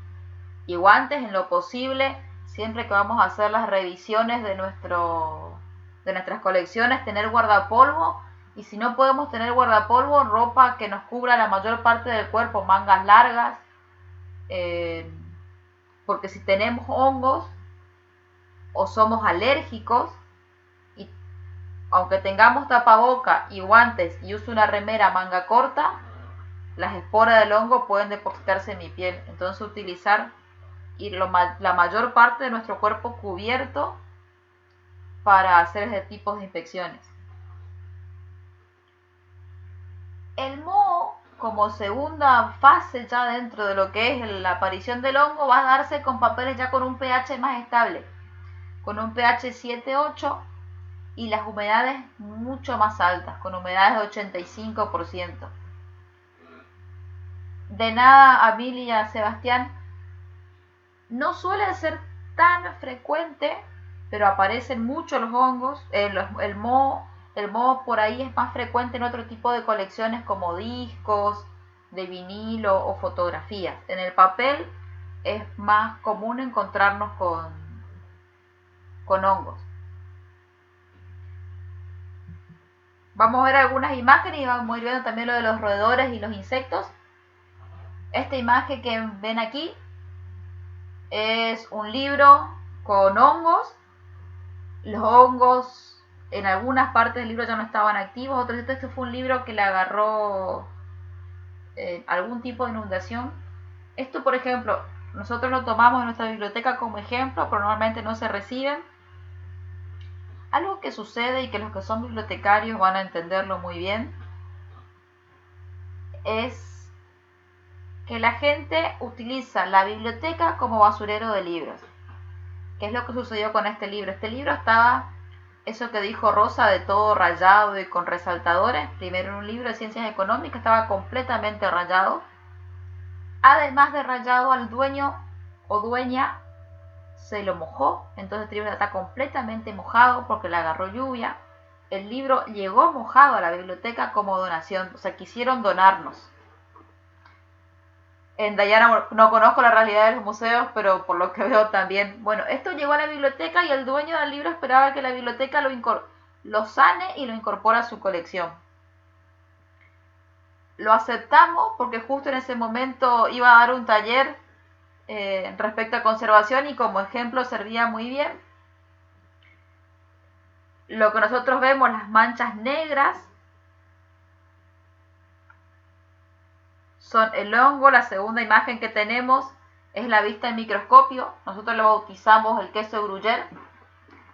A: guantes en lo posible. Siempre que vamos a hacer las revisiones de nuestras colecciones, tener guardapolvo. Y si no podemos tener guardapolvo, ropa que nos cubra la mayor parte del cuerpo, mangas largas. Porque si tenemos hongos o somos alérgicos, y aunque tengamos tapaboca y guantes y use una remera manga corta, las esporas del hongo pueden depositarse en mi piel. Entonces utilizar la mayor parte de nuestro cuerpo cubierto para hacer ese tipo de inspecciones. El moho, como segunda fase ya dentro de lo que es la aparición del hongo, va a darse con papeles ya con un pH más estable, con un pH 7-8 y las humedades mucho más altas, con humedades de 85%. De nada, Amelia, Sebastián, no suele ser tan frecuente, pero aparecen mucho los hongos. El moho por ahí es más frecuente en otro tipo de colecciones como discos de vinilo o fotografías. En el papel es más común encontrarnos con hongos. Vamos a ver algunas imágenes y vamos a ir viendo también lo de los roedores y los insectos. Esta imagen que ven aquí es un libro con hongos. Los hongos en algunas partes del libro ya no estaban activos, otros. Este fue un libro que le agarró algún tipo de inundación. Esto, por ejemplo, nosotros lo tomamos en nuestra biblioteca como ejemplo, pero normalmente no se reciben. Algo que sucede y que los que son bibliotecarios van a entenderlo muy bien es que la gente utiliza la biblioteca como basurero de libros. ¿Qué es lo que sucedió con este libro? Este libro estaba, eso que dijo Rosa, de todo rayado y con resaltadores. Primero, en un libro de ciencias económicas estaba completamente rayado. Además de rayado, al dueño o dueña se lo mojó, entonces el libro está completamente mojado porque le agarró lluvia. El libro llegó mojado a la biblioteca como donación, o sea, quisieron donarnos. En Dayana no conozco la realidad de los museos, pero por lo que veo también. Bueno, esto llegó a la biblioteca y el dueño del libro esperaba que la biblioteca lo sane y lo incorpore a su colección. Lo aceptamos porque justo en ese momento iba a dar un taller respecto a conservación y como ejemplo servía muy bien. Lo que nosotros vemos, las manchas negras, son el hongo. La segunda imagen que tenemos es la vista en microscopio. Nosotros lo bautizamos el queso gruyère.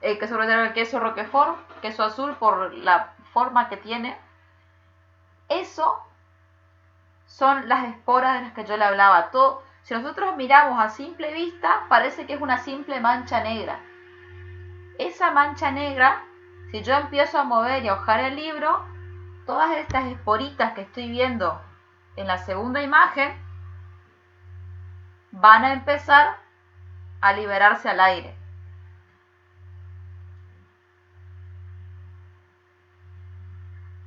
A: El queso gruyère, el queso roquefort, queso azul por la forma que tiene. Eso son las esporas de las que yo le hablaba. Si nosotros miramos a simple vista, parece que es una simple mancha negra. Esa mancha negra, si yo empiezo a mover y a hojar el libro, todas estas esporitas que estoy viendo en la segunda imagen van a empezar a liberarse al aire.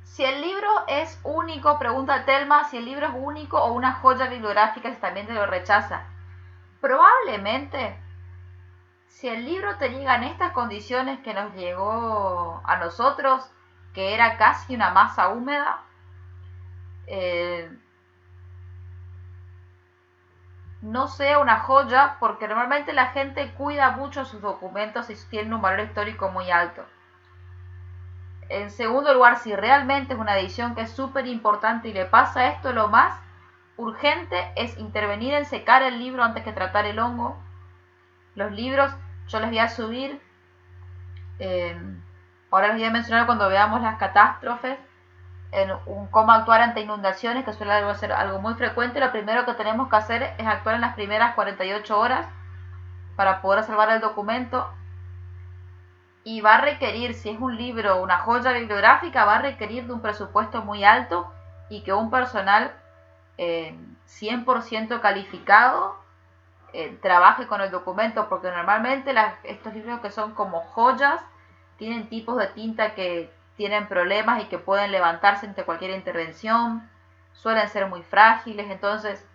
A: Si el libro es único, pregunta Telma, si el libro es único o una joya bibliográfica, si también te lo rechaza. Probablemente, si el libro te llega en estas condiciones que nos llegó a nosotros, que era casi una masa húmeda, no sea una joya, porque normalmente la gente cuida mucho sus documentos y tienen un valor histórico muy alto. En segundo lugar, si realmente es una edición que es súper importante y le pasa esto, lo más urgente es intervenir en secar el libro antes que tratar el hongo. Los libros, yo les voy a subir, ahora les voy a mencionar cuando veamos las catástrofes, cómo actuar ante inundaciones, que suele ser algo muy frecuente. Lo primero que tenemos que hacer es actuar en las primeras 48 horas para poder salvar el documento. Y va a requerir, si es un libro o una joya bibliográfica, va a requerir de un presupuesto muy alto y que un personal 100% calificado trabaje con el documento, porque normalmente estos libros que son como joyas tienen tipos de tinta que tienen problemas y que pueden levantarse ante cualquier intervención, suelen ser muy frágiles, entonces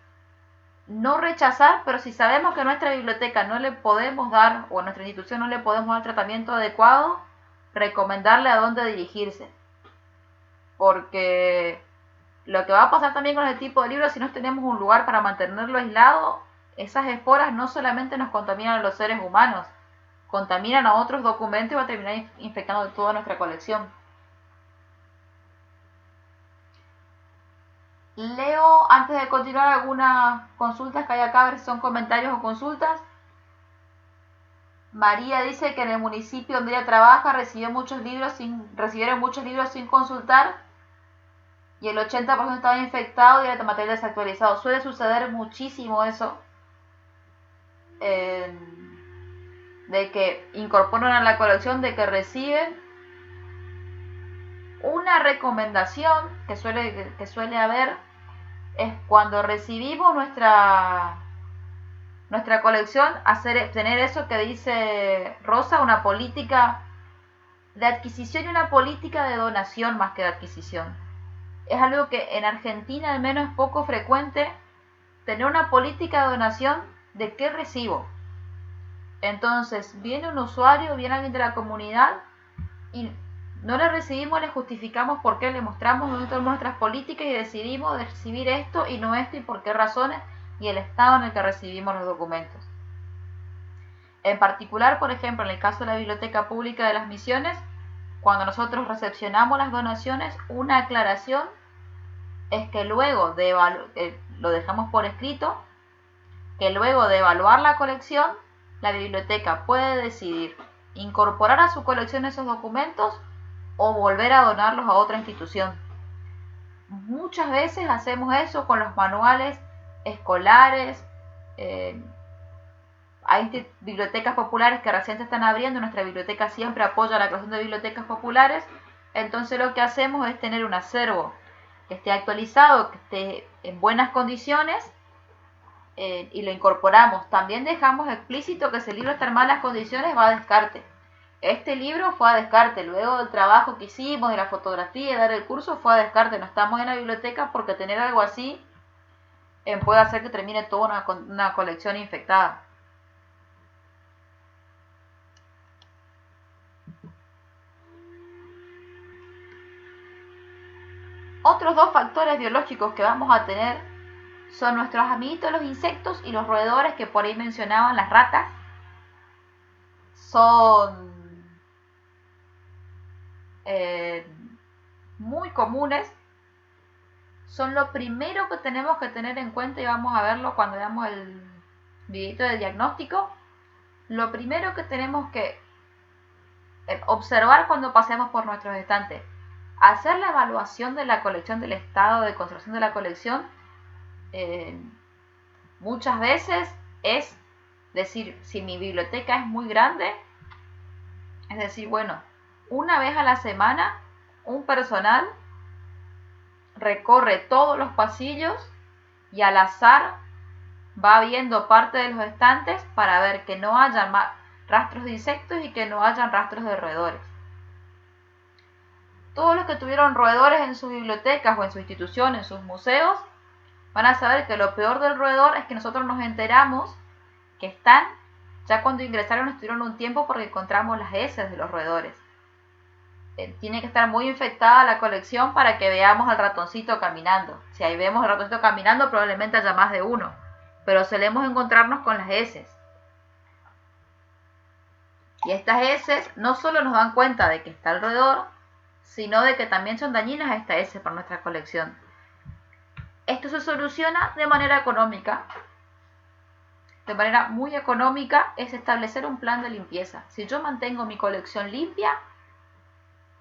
A: no rechazar, pero si sabemos que a nuestra biblioteca no le podemos dar, o a nuestra institución no le podemos dar tratamiento adecuado, recomendarle a dónde dirigirse. Porque lo que va a pasar también con este tipo de libros, si no tenemos un lugar para mantenerlo aislado, esas esporas no solamente nos contaminan a los seres humanos, contaminan a otros documentos y va a terminar infectando toda nuestra colección. Leo, antes de continuar, algunas consultas que hay acá, a ver si son comentarios o consultas. María dice que en el municipio donde ella trabaja recibieron muchos libros sin consultar y el 80% estaba infectado y el material desactualizado. Suele suceder muchísimo eso, de que incorporan a la colección, de que reciben. Una recomendación que suele haber es cuando recibimos nuestra colección, tener eso que dice Rosa, una política de adquisición y una política de donación más que de adquisición. Es algo que en Argentina al menos es poco frecuente, tener una política de donación de qué recibo. Entonces viene un usuario, viene alguien de la comunidad y no le recibimos, le justificamos por qué, le mostramos nuestras políticas y decidimos recibir esto y no esto y por qué razones y el estado en el que recibimos los documentos. En particular, por ejemplo, en el caso de la Biblioteca Pública de las Misiones, cuando nosotros recepcionamos las donaciones, una aclaración es que luego de lo dejamos por escrito, que luego de evaluar la colección, la biblioteca puede decidir incorporar a su colección esos documentos o volver a donarlos a otra institución. Muchas veces hacemos eso con los manuales escolares. Hay bibliotecas populares que recién se están abriendo, nuestra biblioteca siempre apoya la creación de bibliotecas populares, entonces lo que hacemos es tener un acervo que esté actualizado, que esté en buenas condiciones, y lo incorporamos. También dejamos explícito que si el libro está en malas condiciones va a descarte. Este libro fue a descarte, luego del trabajo que hicimos, de la fotografía, de dar el curso, fue a descarte. No estamos en la biblioteca porque tener algo así puede hacer que termine toda una colección infectada. Otros dos factores biológicos que vamos a tener son nuestros amiguitos los insectos y los roedores que por ahí mencionaban las ratas. Son muy comunes, son lo primero que tenemos que tener en cuenta y vamos a verlo cuando veamos el videito de diagnóstico. Lo primero que tenemos que observar cuando pasemos por nuestros estantes, hacer la evaluación de la colección, del estado de conservación de la colección. Muchas veces es decir, si mi biblioteca es muy grande, es decir, bueno, una vez a la semana un personal recorre todos los pasillos y al azar va viendo parte de los estantes para ver que no haya rastros de insectos y que no hayan rastros de roedores. Todos los que tuvieron roedores en sus bibliotecas o en su institución, en sus museos, van a saber que lo peor del roedor es que nosotros nos enteramos que están, ya cuando ingresaron estuvieron un tiempo porque encontramos las heces de los roedores. Tiene que estar muy infectada la colección para que veamos al ratoncito caminando. Si ahí vemos al ratoncito caminando, probablemente haya más de uno, pero solemos encontrarnos con las heces. Y estas heces no solo nos dan cuenta de que está el roedor, sino de que también son dañinas a esta heces para nuestra colección. Esto se soluciona de manera económica. De manera muy económica es establecer un plan de limpieza. Si yo mantengo mi colección limpia,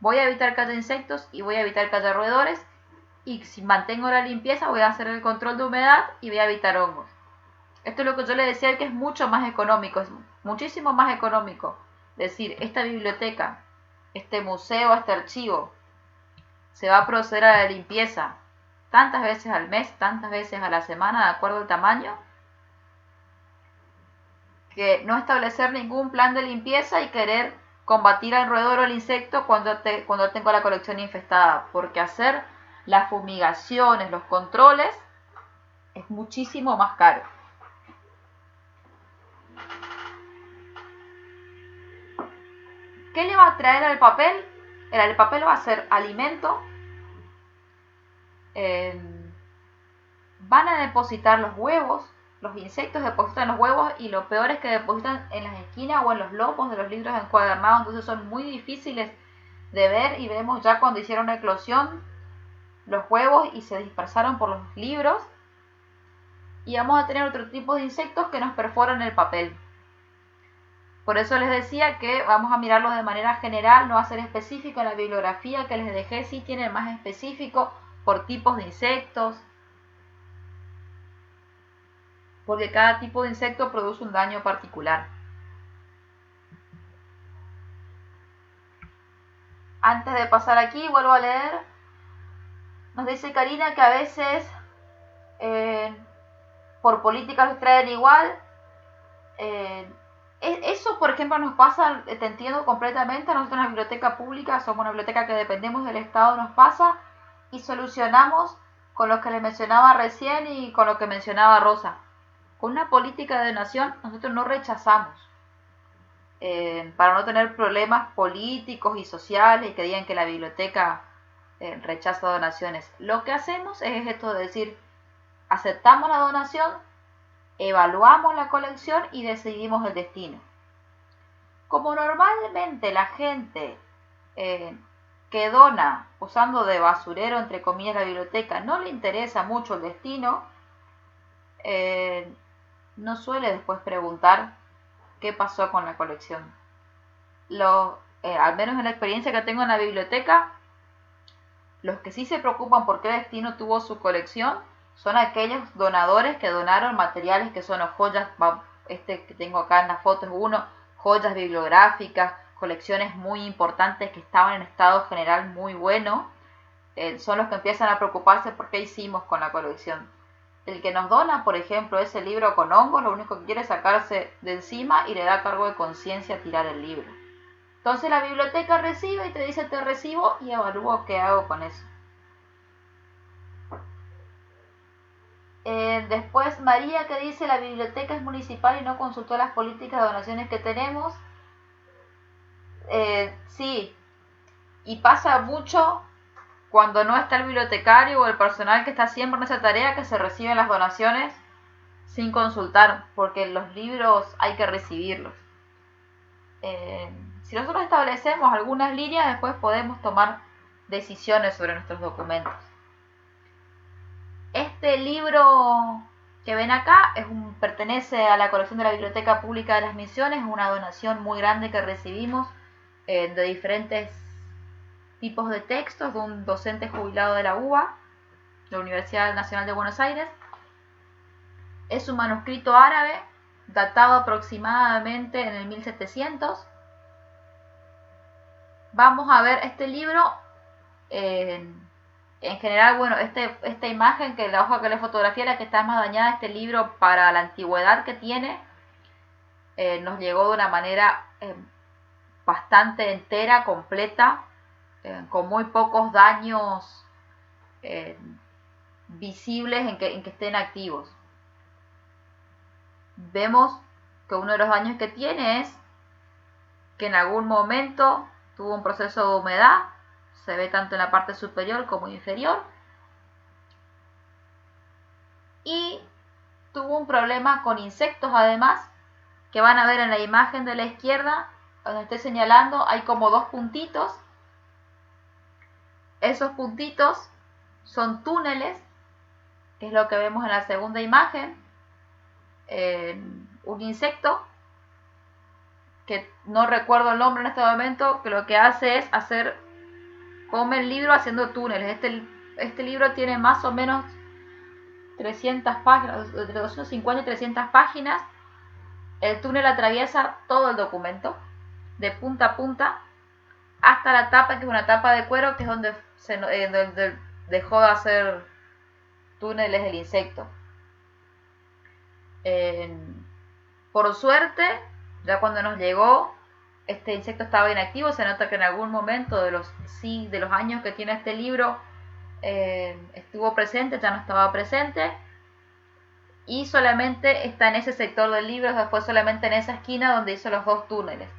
A: voy a evitar que haya insectos y voy a evitar que haya roedores. Y si mantengo la limpieza, voy a hacer el control de humedad y voy a evitar hongos. Esto es lo que yo le decía, que es mucho más económico, es muchísimo más económico. Decir, esta biblioteca, este museo, este archivo, se va a proceder a la limpieza tantas veces al mes, tantas veces a la semana, de acuerdo al tamaño, que no establecer ningún plan de limpieza y querer combatir al roedor o al insecto cuando tengo la colección infestada, porque hacer las fumigaciones, los controles, es muchísimo más caro. ¿Qué le va a traer al papel? El papel va a ser alimento. Van a depositar los huevos. Los insectos depositan los huevos y lo peor es que depositan en las esquinas o en los lomos de los libros encuadernados. Entonces son muy difíciles de ver y vemos ya cuando hicieron la eclosión los huevos y se dispersaron por los libros. Y vamos a tener otro tipo de insectos que nos perforan el papel. Por eso les decía que vamos a mirarlo de manera general, no va a ser específico. En la bibliografía que les dejé sí tiene más específico por tipos de insectos, porque cada tipo de insecto produce un daño particular. Antes de pasar aquí, vuelvo a leer. Nos dice Karina que a veces por política los traen igual. Eso, por ejemplo, nos pasa, te entiendo completamente. Nosotros en la biblioteca pública somos una biblioteca que dependemos del Estado, nos pasa y solucionamos con lo que les mencionaba recién y con lo que mencionaba Rosa. Con una política de donación nosotros no rechazamos para no tener problemas políticos y sociales y que digan que la biblioteca rechaza donaciones. Lo que hacemos es esto de decir, aceptamos la donación, evaluamos la colección y decidimos el destino. Como normalmente la gente que dona usando de basurero, entre comillas, la biblioteca, no le interesa mucho el destino, no suele después preguntar qué pasó con la colección. Al menos en la experiencia que tengo en la biblioteca, los que sí se preocupan por qué destino tuvo su colección son aquellos donadores que donaron materiales que son joyas, este que tengo acá en las fotos uno, joyas bibliográficas, colecciones muy importantes que estaban en estado general muy bueno, son los que empiezan a preocuparse por qué hicimos con la colección. El que nos dona, por ejemplo, ese libro con hongos, lo único que quiere es sacarse de encima y le da cargo de conciencia tirar el libro. Entonces la biblioteca recibe y te dice te recibo y evalúo qué hago con eso. Después María que dice la biblioteca es municipal y no consultó las políticas de donaciones que tenemos. Sí, y pasa mucho cuando no está el bibliotecario o el personal que está siempre en esa tarea que se reciben las donaciones sin consultar, porque los libros hay que recibirlos. Si nosotros establecemos algunas líneas, después podemos tomar decisiones sobre nuestros documentos. Este libro que ven acá pertenece a la colección de la Biblioteca Pública de las Misiones, es una donación muy grande que recibimos de diferentes tipos de textos de un docente jubilado de la UBA, de la Universidad Nacional de Buenos Aires. Es un manuscrito árabe datado aproximadamente en el 1700. Vamos a ver este libro en general, bueno, esta imagen, que la hoja que le fotografié, la que está más dañada, este libro para la antigüedad que tiene, nos llegó de una manera bastante entera, completa, con muy pocos daños visibles en que estén activos. Vemos que uno de los daños que tiene es que en algún momento tuvo un proceso de humedad, se ve tanto en la parte superior como inferior, y tuvo un problema con insectos además, que van a ver en la imagen de la izquierda, donde estoy señalando, hay como dos puntitos. Esos puntitos son túneles, que es lo que vemos en la segunda imagen. Un insecto, que no recuerdo el nombre en este momento, que lo que hace es come el libro haciendo túneles. Este libro tiene más o menos 300 páginas, entre 250 y 300 páginas. El túnel atraviesa todo el documento, de punta a punta, hasta la tapa, que es una tapa de cuero, que es donde dejó de hacer túneles el insecto. Por suerte, ya cuando nos llegó, este insecto estaba inactivo. Se nota que en algún momento de los años que tiene este libro estuvo presente, ya no estaba presente, y solamente está en ese sector del libro, después solamente en esa esquina donde hizo los 2 túneles.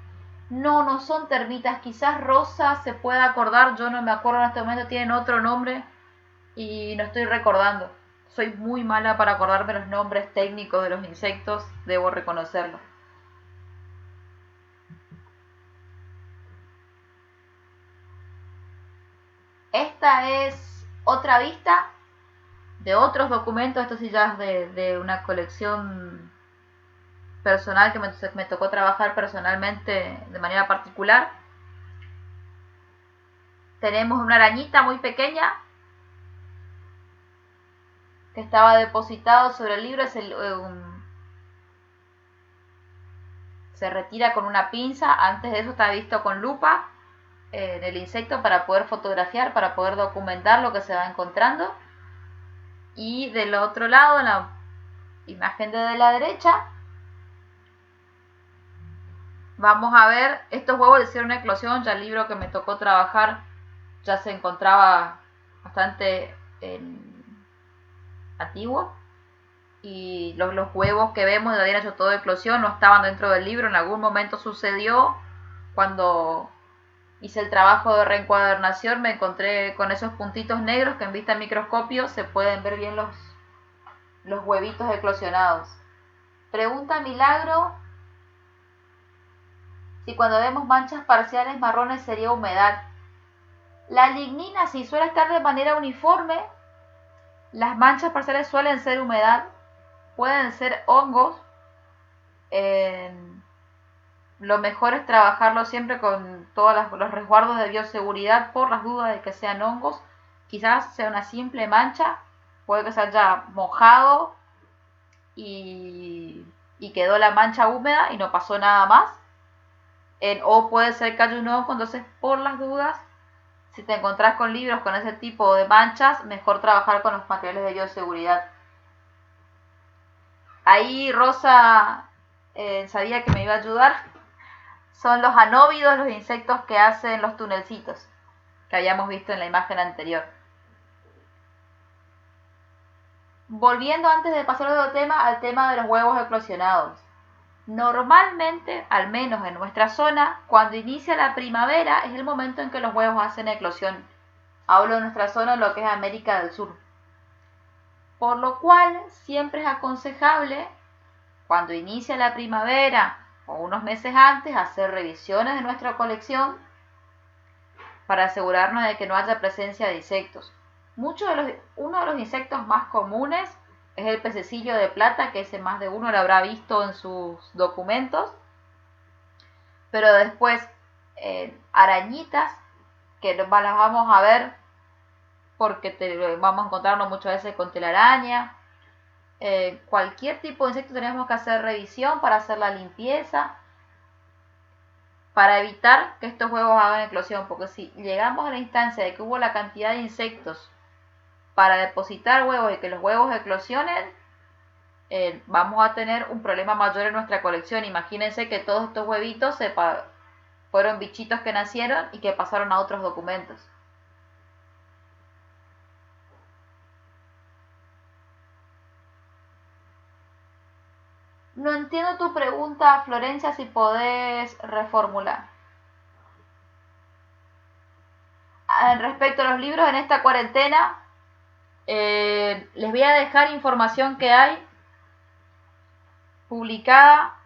A: No son termitas, quizás Rosa se pueda acordar, yo no me acuerdo en este momento, tienen otro nombre y no estoy recordando. Soy muy mala para acordarme los nombres técnicos de los insectos, debo reconocerlo. Esta es otra vista de otros documentos, esto sí ya es de una colección personal que me tocó trabajar personalmente de manera particular. Tenemos una arañita muy pequeña que estaba depositado sobre el libro. Se retira con una pinza. Antes de eso estaba visto con lupa en el insecto para poder fotografiar, para poder documentar lo que se va encontrando. Y del otro lado, en la imagen de la derecha, vamos a ver estos huevos hicieron una eclosión. Ya el libro que me tocó trabajar ya se encontraba bastante antiguo, y los huevos que vemos habían hecho todo eclosión, no estaban dentro del libro. En algún momento sucedió, cuando hice el trabajo de reencuadernación, me encontré con esos puntitos negros que en vista microscopio se pueden ver bien los huevitos eclosionados. Pregunta Milagro si cuando vemos manchas parciales marrones sería humedad. La lignina, si suele estar de manera uniforme, las manchas parciales suelen ser humedad, pueden ser hongos. Lo mejor es trabajarlo siempre con todos los resguardos de bioseguridad por las dudas de que sean hongos. Quizás sea una simple mancha, puede que se haya mojado y quedó la mancha húmeda y no pasó nada más. O puede ser que haya un hongo. Entonces, por las dudas, si te encontrás con libros con ese tipo de manchas, mejor trabajar con los materiales de bioseguridad. Ahí Rosa sabía que me iba a ayudar. Son los anóvidos, los insectos que hacen los tunelcitos, que habíamos visto en la imagen anterior. Volviendo, antes de pasar a otro tema, al tema de los huevos eclosionados. Normalmente, al menos en nuestra zona, cuando inicia la primavera es el momento en que los huevos hacen eclosión. Hablo de nuestra zona, lo que es América del Sur. Por lo cual, siempre es aconsejable, cuando inicia la primavera o unos meses antes, hacer revisiones de nuestra colección para asegurarnos de que no haya presencia de insectos. Uno de los insectos más comunes es el pececillo de plata, que ese más de uno lo habrá visto en sus documentos. Pero después, arañitas, que las vamos a ver porque vamos a encontrarnos muchas veces con telaraña. Cualquier tipo de insecto tenemos que hacer revisión para hacer la limpieza, para evitar que estos huevos hagan eclosión, porque si llegamos a la instancia de que hubo la cantidad de insectos para depositar huevos y que los huevos eclosionen, vamos a tener un problema mayor en nuestra colección. Imagínense que todos estos huevitos fueron bichitos que nacieron y que pasaron a otros documentos. No entiendo tu pregunta, Florencia, si podés reformular. Respecto a los libros en esta cuarentena, les voy a dejar información que hay publicada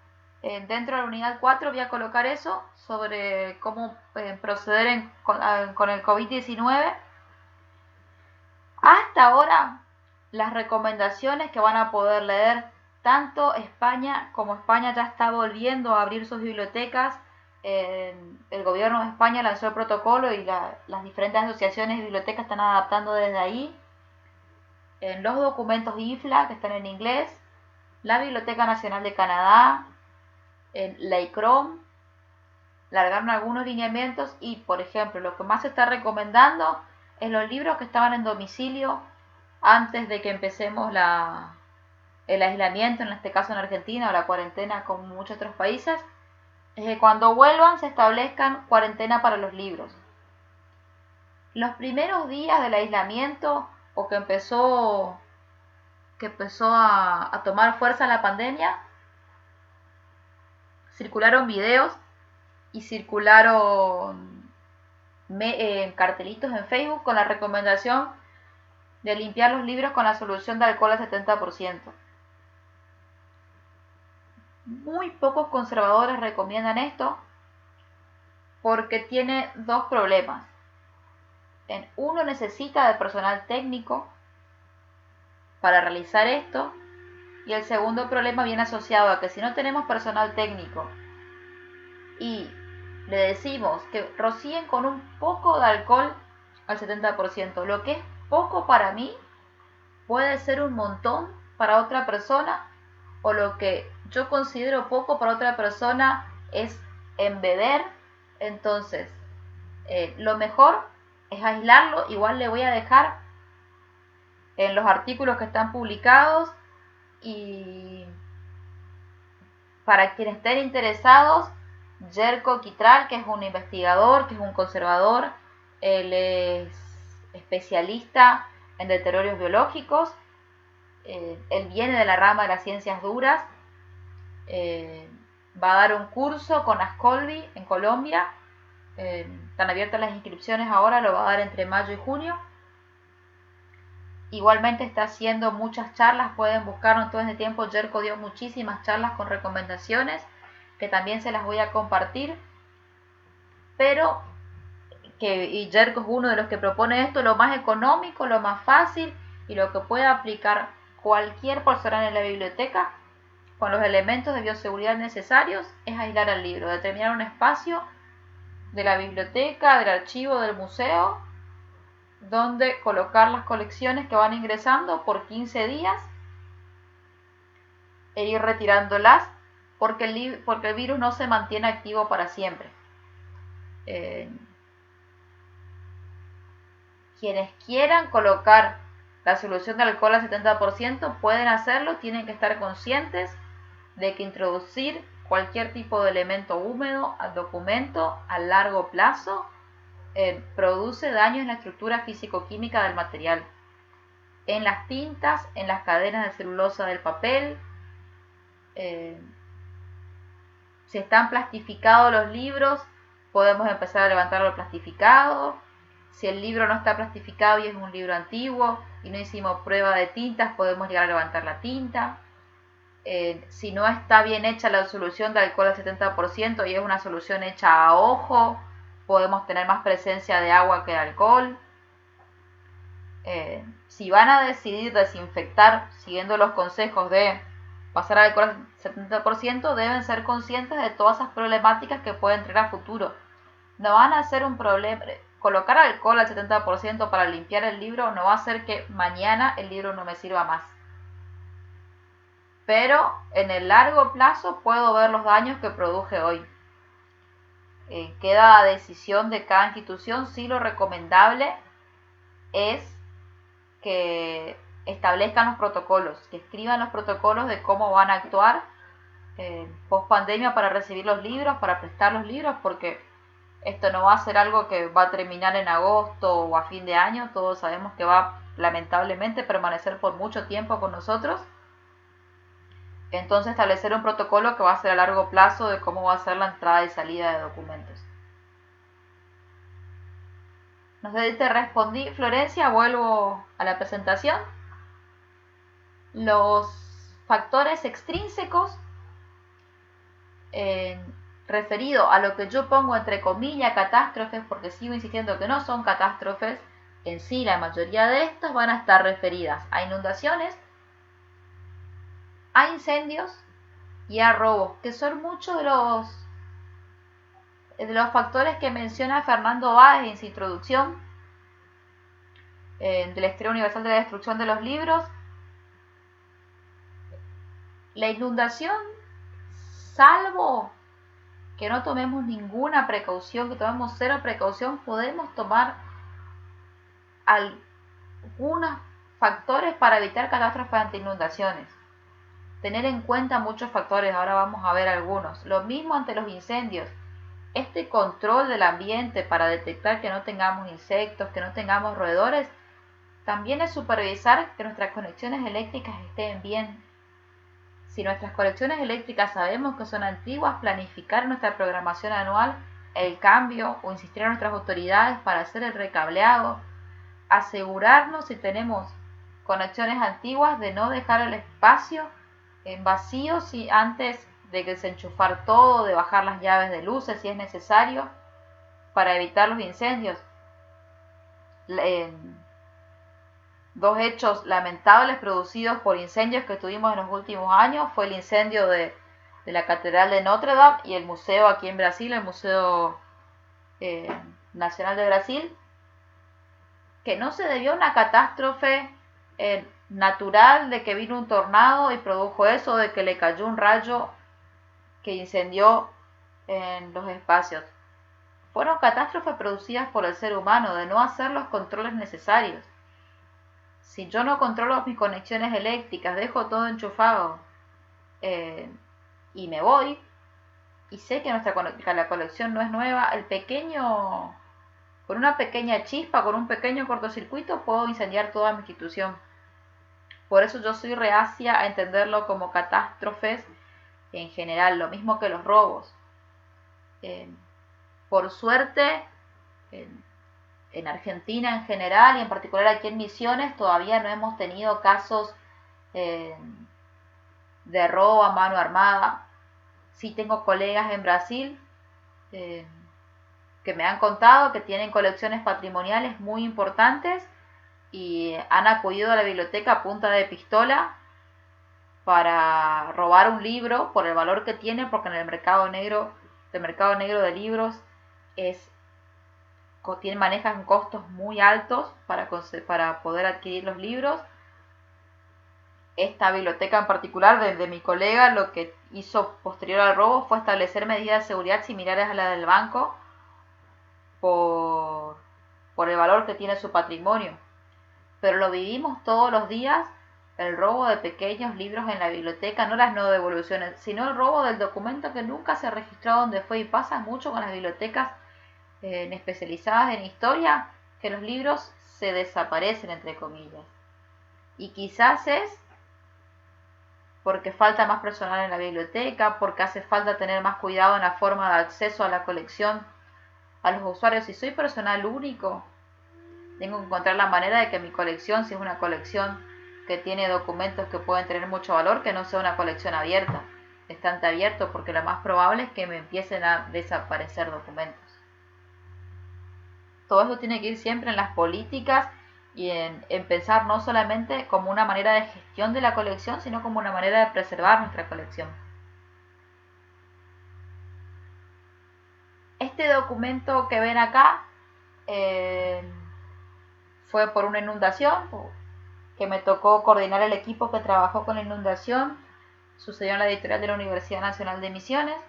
A: dentro de la unidad 4. Voy a colocar eso sobre cómo proceder con el COVID-19. Hasta ahora, las recomendaciones que van a poder leer, tanto España como España ya está volviendo a abrir sus bibliotecas. El gobierno de España lanzó el protocolo y las diferentes asociaciones de bibliotecas están adaptando desde ahí. En los documentos IFLA, que están en inglés, la Biblioteca Nacional de Canadá, en la ICROM, largaron algunos lineamientos y, por ejemplo, lo que más se está recomendando es los libros que estaban en domicilio antes de que empecemos el aislamiento, en este caso en Argentina, o la cuarentena como en muchos otros países. es que cuando vuelvan se establezcan cuarentena para los libros. Los primeros días del aislamiento o que empezó a tomar fuerza la pandemia, circularon videos y circularon cartelitos en Facebook con la recomendación de limpiar los libros con la solución de alcohol al 70%. Muy pocos conservadores recomiendan esto porque tiene dos problemas. Uno, necesita de personal técnico para realizar esto, y el segundo problema viene asociado a que si no tenemos personal técnico y le decimos que rocíen con un poco de alcohol al 70%, lo que es poco para mí puede ser un montón para otra persona, o lo que yo considero poco para otra persona es embeber. Entonces lo mejor es aislarlo. Igual le voy a dejar en los artículos que están publicados, y para quienes estén interesados, Jerko Kitral, que es un investigador, que es un conservador, él es especialista en deteriorios biológicos, él viene de la rama de las ciencias duras, va a dar un curso con Ascolvi en Colombia, están abiertas las inscripciones ahora, lo va a dar entre mayo y junio. Igualmente está haciendo muchas charlas, pueden buscarlo en todo este tiempo. Jerko dio muchísimas charlas con recomendaciones, que también se las voy a compartir. Y Jerko es uno de los que propone esto, lo más económico, lo más fácil y lo que puede aplicar cualquier persona en la biblioteca con los elementos de bioseguridad necesarios, es aislar el libro, determinar un espacio de la biblioteca, del archivo, del museo, donde colocar las colecciones que van ingresando por 15 días e ir retirándolas, porque el virus no se mantiene activo para siempre. Quienes quieran colocar la solución de alcohol al 70% pueden hacerlo, tienen que estar conscientes de que introducir cualquier tipo de elemento húmedo al documento a largo plazo produce daños en la estructura físico-química del material, en las tintas, en las cadenas de celulosa del papel. Si están plastificados los libros, podemos empezar a levantar el plastificado. Si el libro no está plastificado y es un libro antiguo y no hicimos prueba de tintas, podemos llegar a levantar la tinta. Si no está bien hecha la solución de alcohol al 70% y es una solución hecha a ojo, podemos tener más presencia de agua que de alcohol. Si van a decidir desinfectar siguiendo los consejos de pasar al alcohol al 70%, deben ser conscientes de todas esas problemáticas que pueden traer a futuro. No van a ser un problema. Colocar alcohol al 70% para limpiar el libro no va a hacer que mañana el libro no me sirva más. Pero en el largo plazo puedo ver los daños que produje hoy. Queda a decisión de cada institución. Sí, lo recomendable es que establezcan los protocolos, que escriban los protocolos de cómo van a actuar post pandemia para recibir los libros, para prestar los libros, porque esto no va a ser algo que va a terminar en agosto o a fin de año. Todos sabemos que va lamentablemente permanecer por mucho tiempo con nosotros. Entonces establecer un protocolo que va a ser a largo plazo de cómo va a ser la entrada y salida de documentos. No sé si te respondí, Florencia, vuelvo a la presentación. Los factores extrínsecos referido a lo que yo pongo entre comillas catástrofes, porque sigo insistiendo que no son catástrofes en sí, la mayoría de estas van a estar referidas a inundaciones, a incendios y a robos, que son muchos de los factores que menciona Fernando Báez en su introducción de la Historia Universal de la Destrucción de los Libros. La inundación, salvo que no tomemos ninguna precaución, que tomemos cero precaución, podemos tomar algunos factores para evitar catástrofes ante inundaciones. tener en cuenta muchos factores, ahora vamos a ver algunos. Lo mismo ante los incendios. Este control del ambiente para detectar que no tengamos insectos, que no tengamos roedores, también es supervisar que nuestras conexiones eléctricas estén bien. Si nuestras conexiones eléctricas sabemos que son antiguas, planificar en nuestra programación anual el cambio o insistir a nuestras autoridades para hacer el recableado. Asegurarnos si tenemos conexiones antiguas de no dejar el espacio en vacío si antes de desenchufar todo, de bajar las llaves de luces si es necesario para evitar los incendios. Dos hechos lamentables producidos por incendios que tuvimos en los últimos años fue el incendio de la Catedral de Notre Dame y el museo aquí en Brasil, el Museo Nacional de Brasil, que no se debió a una catástrofe natural de que vino un tornado y produjo eso, de que le cayó un rayo que incendió en los espacios. Fueron catástrofes producidas por el ser humano, de no hacer los controles necesarios. Si yo no controlo mis conexiones eléctricas, dejo todo enchufado y me voy, y sé que la conexión no es nueva, con una pequeña chispa, con un pequeño cortocircuito, puedo incendiar toda mi institución. Por eso yo soy reacia a entenderlo como catástrofes en general, lo mismo que los robos. Por suerte, en Argentina en general y en particular aquí en Misiones todavía no hemos tenido casos de robo a mano armada. Sí tengo colegas en Brasil que me han contado que tienen colecciones patrimoniales muy importantes y han acudido a la biblioteca a punta de pistola para robar un libro por el valor que tiene, porque en el mercado negro de libros manejan costos muy altos para poder adquirir los libros. Esta biblioteca en particular de mi colega lo que hizo posterior al robo fue establecer medidas de seguridad similares a las del banco por el valor que tiene su patrimonio. Pero lo vivimos todos los días, el robo de pequeños libros en la biblioteca, no las no devoluciones, sino el robo del documento que nunca se registró dónde fue, y pasa mucho con las bibliotecas especializadas en historia, que los libros se desaparecen, entre comillas. Y quizás es porque falta más personal en la biblioteca, porque hace falta tener más cuidado en la forma de acceso a la colección a los usuarios. Si soy personal único, tengo que encontrar la manera de que mi colección, si es una colección que tiene documentos que pueden tener mucho valor, que no sea una colección abierta, estante abierto, porque lo más probable es que me empiecen a desaparecer documentos. Todo eso tiene que ir siempre en las políticas y en pensar no solamente como una manera de gestión de la colección, sino como una manera de preservar nuestra colección. Este documento que ven acá fue por una inundación, que me tocó coordinar el equipo que trabajó con la inundación. Sucedió en la editorial de la Universidad Nacional de Misiones.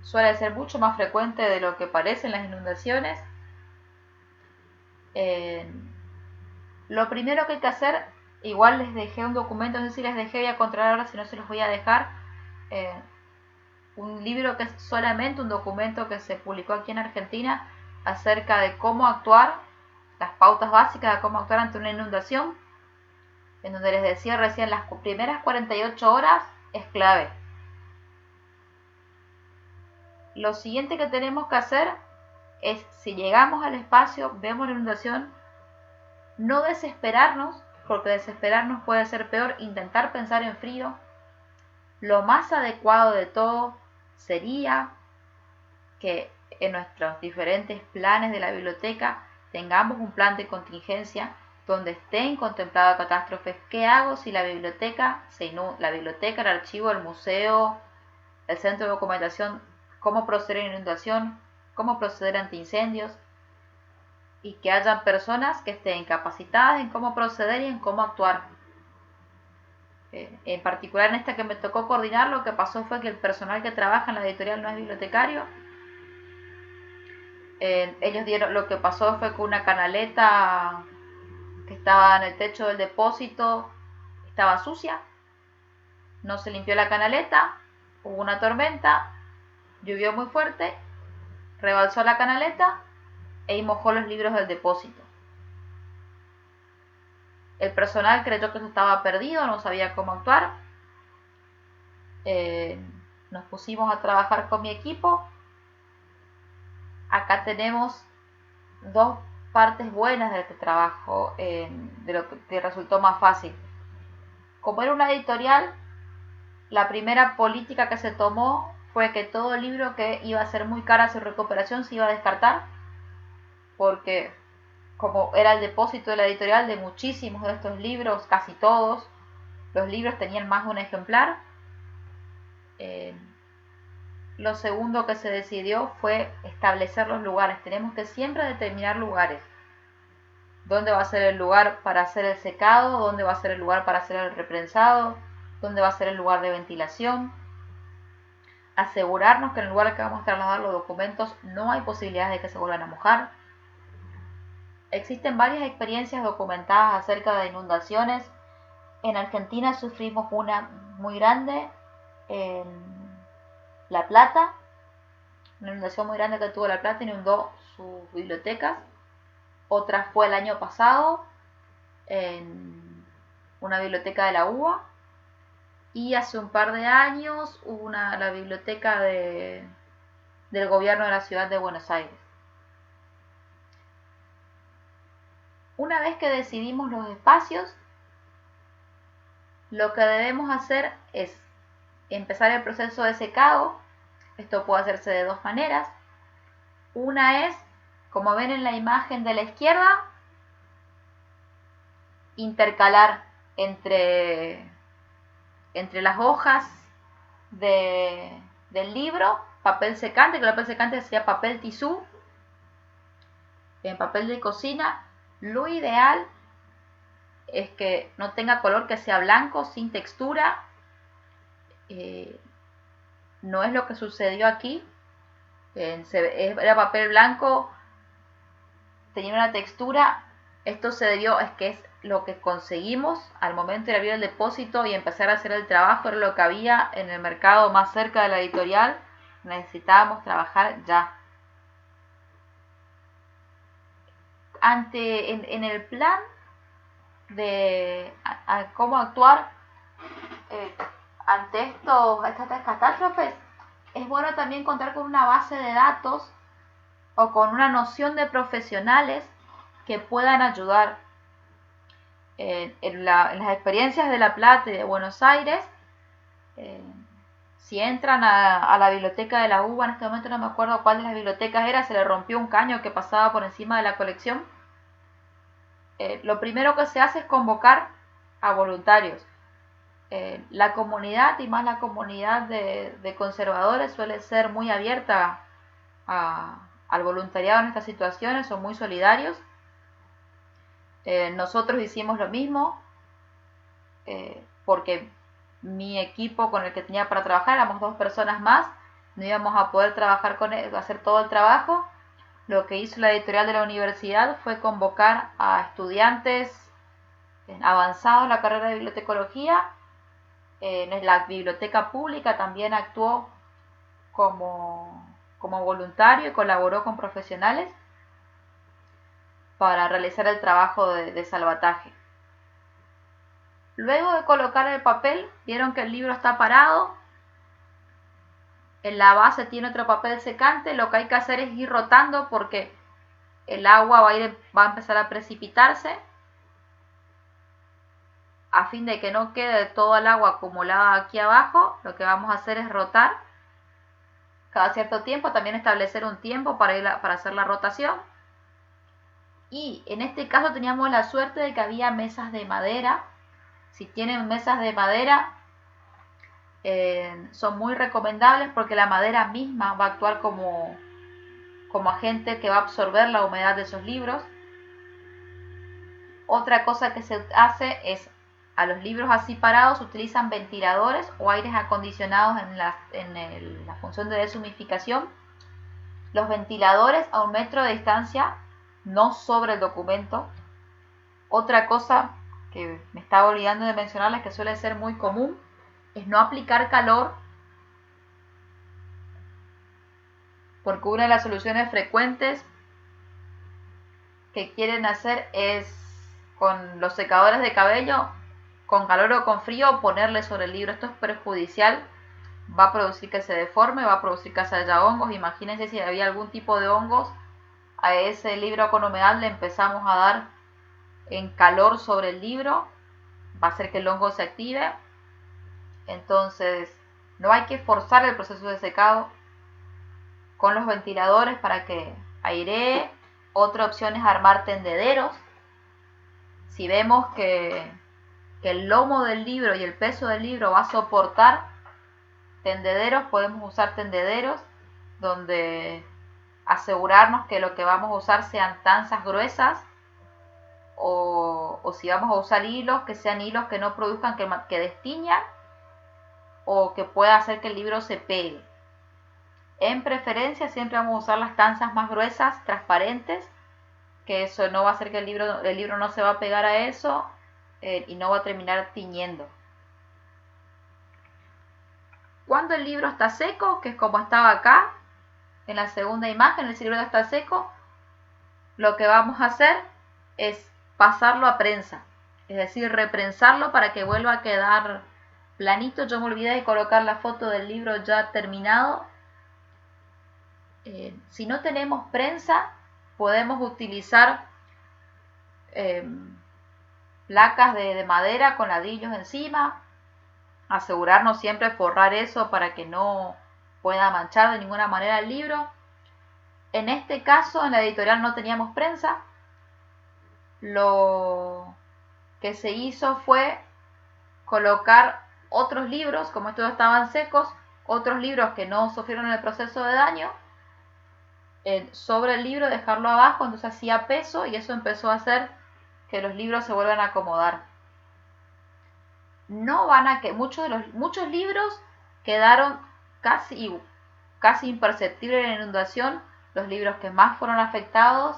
A: Suele ser mucho más frecuente de lo que parecen las inundaciones. Lo primero que hay que hacer, igual les dejé un documento, no sé si les dejé, voy a controlar ahora si no se los voy a dejar, un libro que es solamente un documento que se publicó aquí en Argentina acerca de cómo actuar, las pautas básicas de cómo actuar ante una inundación, en donde les decía recién, las primeras 48 horas es clave. Lo siguiente que tenemos que hacer es, si llegamos al espacio, vemos la inundación, no desesperarnos, porque desesperarnos puede ser peor, intentar pensar en frío. Lo más adecuado de todo sería que en nuestros diferentes planes de la biblioteca tengamos un plan de contingencia donde estén contempladas catástrofes. ¿Qué hago si la biblioteca se inunda? La biblioteca, el archivo, el museo, el centro de documentación, cómo proceder en inundación, cómo proceder ante incendios, y que hayan personas que estén capacitadas en cómo proceder y en cómo actuar. En particular en esta que me tocó coordinar, lo que pasó fue que el personal que trabaja en la editorial no es bibliotecario. Ellos dieron, lo que pasó fue que una canaleta que estaba en el techo del depósito estaba sucia, no se limpió la canaleta, hubo una tormenta, llovió muy fuerte, rebalsó la canaleta y mojó los libros del depósito. El personal creyó que eso estaba perdido, no sabía cómo actuar. Nos pusimos a trabajar con mi equipo. Acá tenemos dos partes buenas de este trabajo, de lo que resultó más fácil. Como era una editorial, la primera política que se tomó fue que todo libro que iba a ser muy cara su recuperación se iba a descartar, porque como era el depósito de la editorial de muchísimos de estos libros, casi todos los libros tenían más de un ejemplar. Lo segundo que se decidió fue establecer los lugares. Tenemos que siempre determinar lugares. ¿Dónde va a ser el lugar para hacer el secado? ¿Dónde va a ser el lugar para hacer el reprensado? ¿Dónde va a ser el lugar de ventilación? Asegurarnos que en el lugar al que vamos a trasladar los documentos no hay posibilidades de que se vuelvan a mojar. Existen varias experiencias documentadas acerca de inundaciones. En Argentina sufrimos una muy grande en La Plata, una inundación muy grande que tuvo La Plata, inundó sus bibliotecas. Otra fue el año pasado en una biblioteca de la UBA, y hace un par de años hubo la biblioteca del gobierno de la ciudad de Buenos Aires. Una vez que decidimos los espacios, lo que debemos hacer es empezar el proceso de secado. Esto puede hacerse de dos maneras. Una es, como ven en la imagen de la izquierda, intercalar entre las hojas del libro papel secante, que el papel secante sea papel tisú, en papel de cocina. Lo ideal es que no tenga color, que sea blanco, sin textura. No es lo que sucedió aquí. Era papel blanco, tenía una textura. Esto se debió, es que es lo que conseguimos al momento de abrir el depósito y empezar a hacer el trabajo, era lo que había en el mercado más cerca de la editorial. Necesitábamos trabajar ya. En el plan de cómo actuar ante estas catástrofes, es bueno también contar con una base de datos o con una noción de profesionales que puedan ayudar. En las experiencias de La Plata y de Buenos Aires, si entran a la biblioteca de la UBA, en este momento no me acuerdo cuál de las bibliotecas era, se le rompió un caño que pasaba por encima de la colección. Lo primero que se hace es convocar a voluntarios. La comunidad, y más la comunidad de conservadores, suele ser muy abierta al voluntariado en estas situaciones, son muy solidarios. Nosotros hicimos lo mismo, porque mi equipo con el que tenía para trabajar, éramos 2 personas más, no íbamos a poder trabajar con él, hacer todo el trabajo. Lo que hizo la editorial de la universidad fue convocar a estudiantes avanzados en la carrera de bibliotecología. En la biblioteca pública también actuó como voluntario y colaboró con profesionales para realizar el trabajo de salvataje. Luego de colocar el papel, vieron que el libro está parado. En la base tiene otro papel secante. Lo que hay que hacer es ir rotando porque el agua va a empezar a precipitarse. A fin de que no quede todo el agua acumulada aquí abajo, lo que vamos a hacer es rotar cada cierto tiempo, también establecer un tiempo para hacer la rotación. Y en este caso teníamos la suerte de que había mesas de madera. Si tienen mesas de madera, son muy recomendables porque la madera misma va a actuar como agente que va a absorber la humedad de esos libros. Otra cosa que se hace es, a los libros así parados se utilizan ventiladores o aires acondicionados en la función de deshumificación. Los ventiladores a 1 metro de distancia, no sobre el documento. Otra cosa que me estaba olvidando de mencionarles, que suele ser muy común, es no aplicar calor, porque una de las soluciones frecuentes que quieren hacer es con los secadores de cabello, con calor o con frío, ponerle sobre el libro. Esto es perjudicial, va a producir que se deforme, va a producir que haya hongos. Imagínense si había algún tipo de hongos, a ese libro con humedad le empezamos a dar en calor sobre el libro, va a hacer que el hongo se active. Entonces no hay que forzar el proceso de secado con los ventiladores para que airee. Otra opción es armar tendederos. Si vemos que el lomo del libro y el peso del libro va a soportar tendederos, podemos usar tendederos donde asegurarnos que lo que vamos a usar sean tanzas gruesas, o si vamos a usar hilos, que sean hilos que no produzcan que destiñan o que pueda hacer que el libro se pegue. En preferencia siempre vamos a usar las tanzas más gruesas, transparentes, que eso no va a hacer que el libro no se va a pegar a eso y no va a terminar tiñendo. Cuando el libro está seco, que es como estaba acá, en la segunda imagen, el libro está seco, lo que vamos a hacer es pasarlo a prensa, es decir, reprensarlo para que vuelva a quedar planito. Yo me olvidé de colocar la foto del libro ya terminado. Si no tenemos prensa, podemos utilizar placas de madera con ladrillos encima, asegurarnos siempre de forrar eso para que no pueda manchar de ninguna manera el libro. En este caso, en la editorial no teníamos prensa. Lo que se hizo fue colocar otros libros, como estos estaban secos, otros libros que no sufrieron el proceso de daño, sobre el libro, dejarlo abajo, entonces hacía peso y eso empezó a hacer que los libros se vuelvan a acomodar. No van a que muchos libros quedaron casi imperceptibles en la inundación. Los libros que más fueron afectados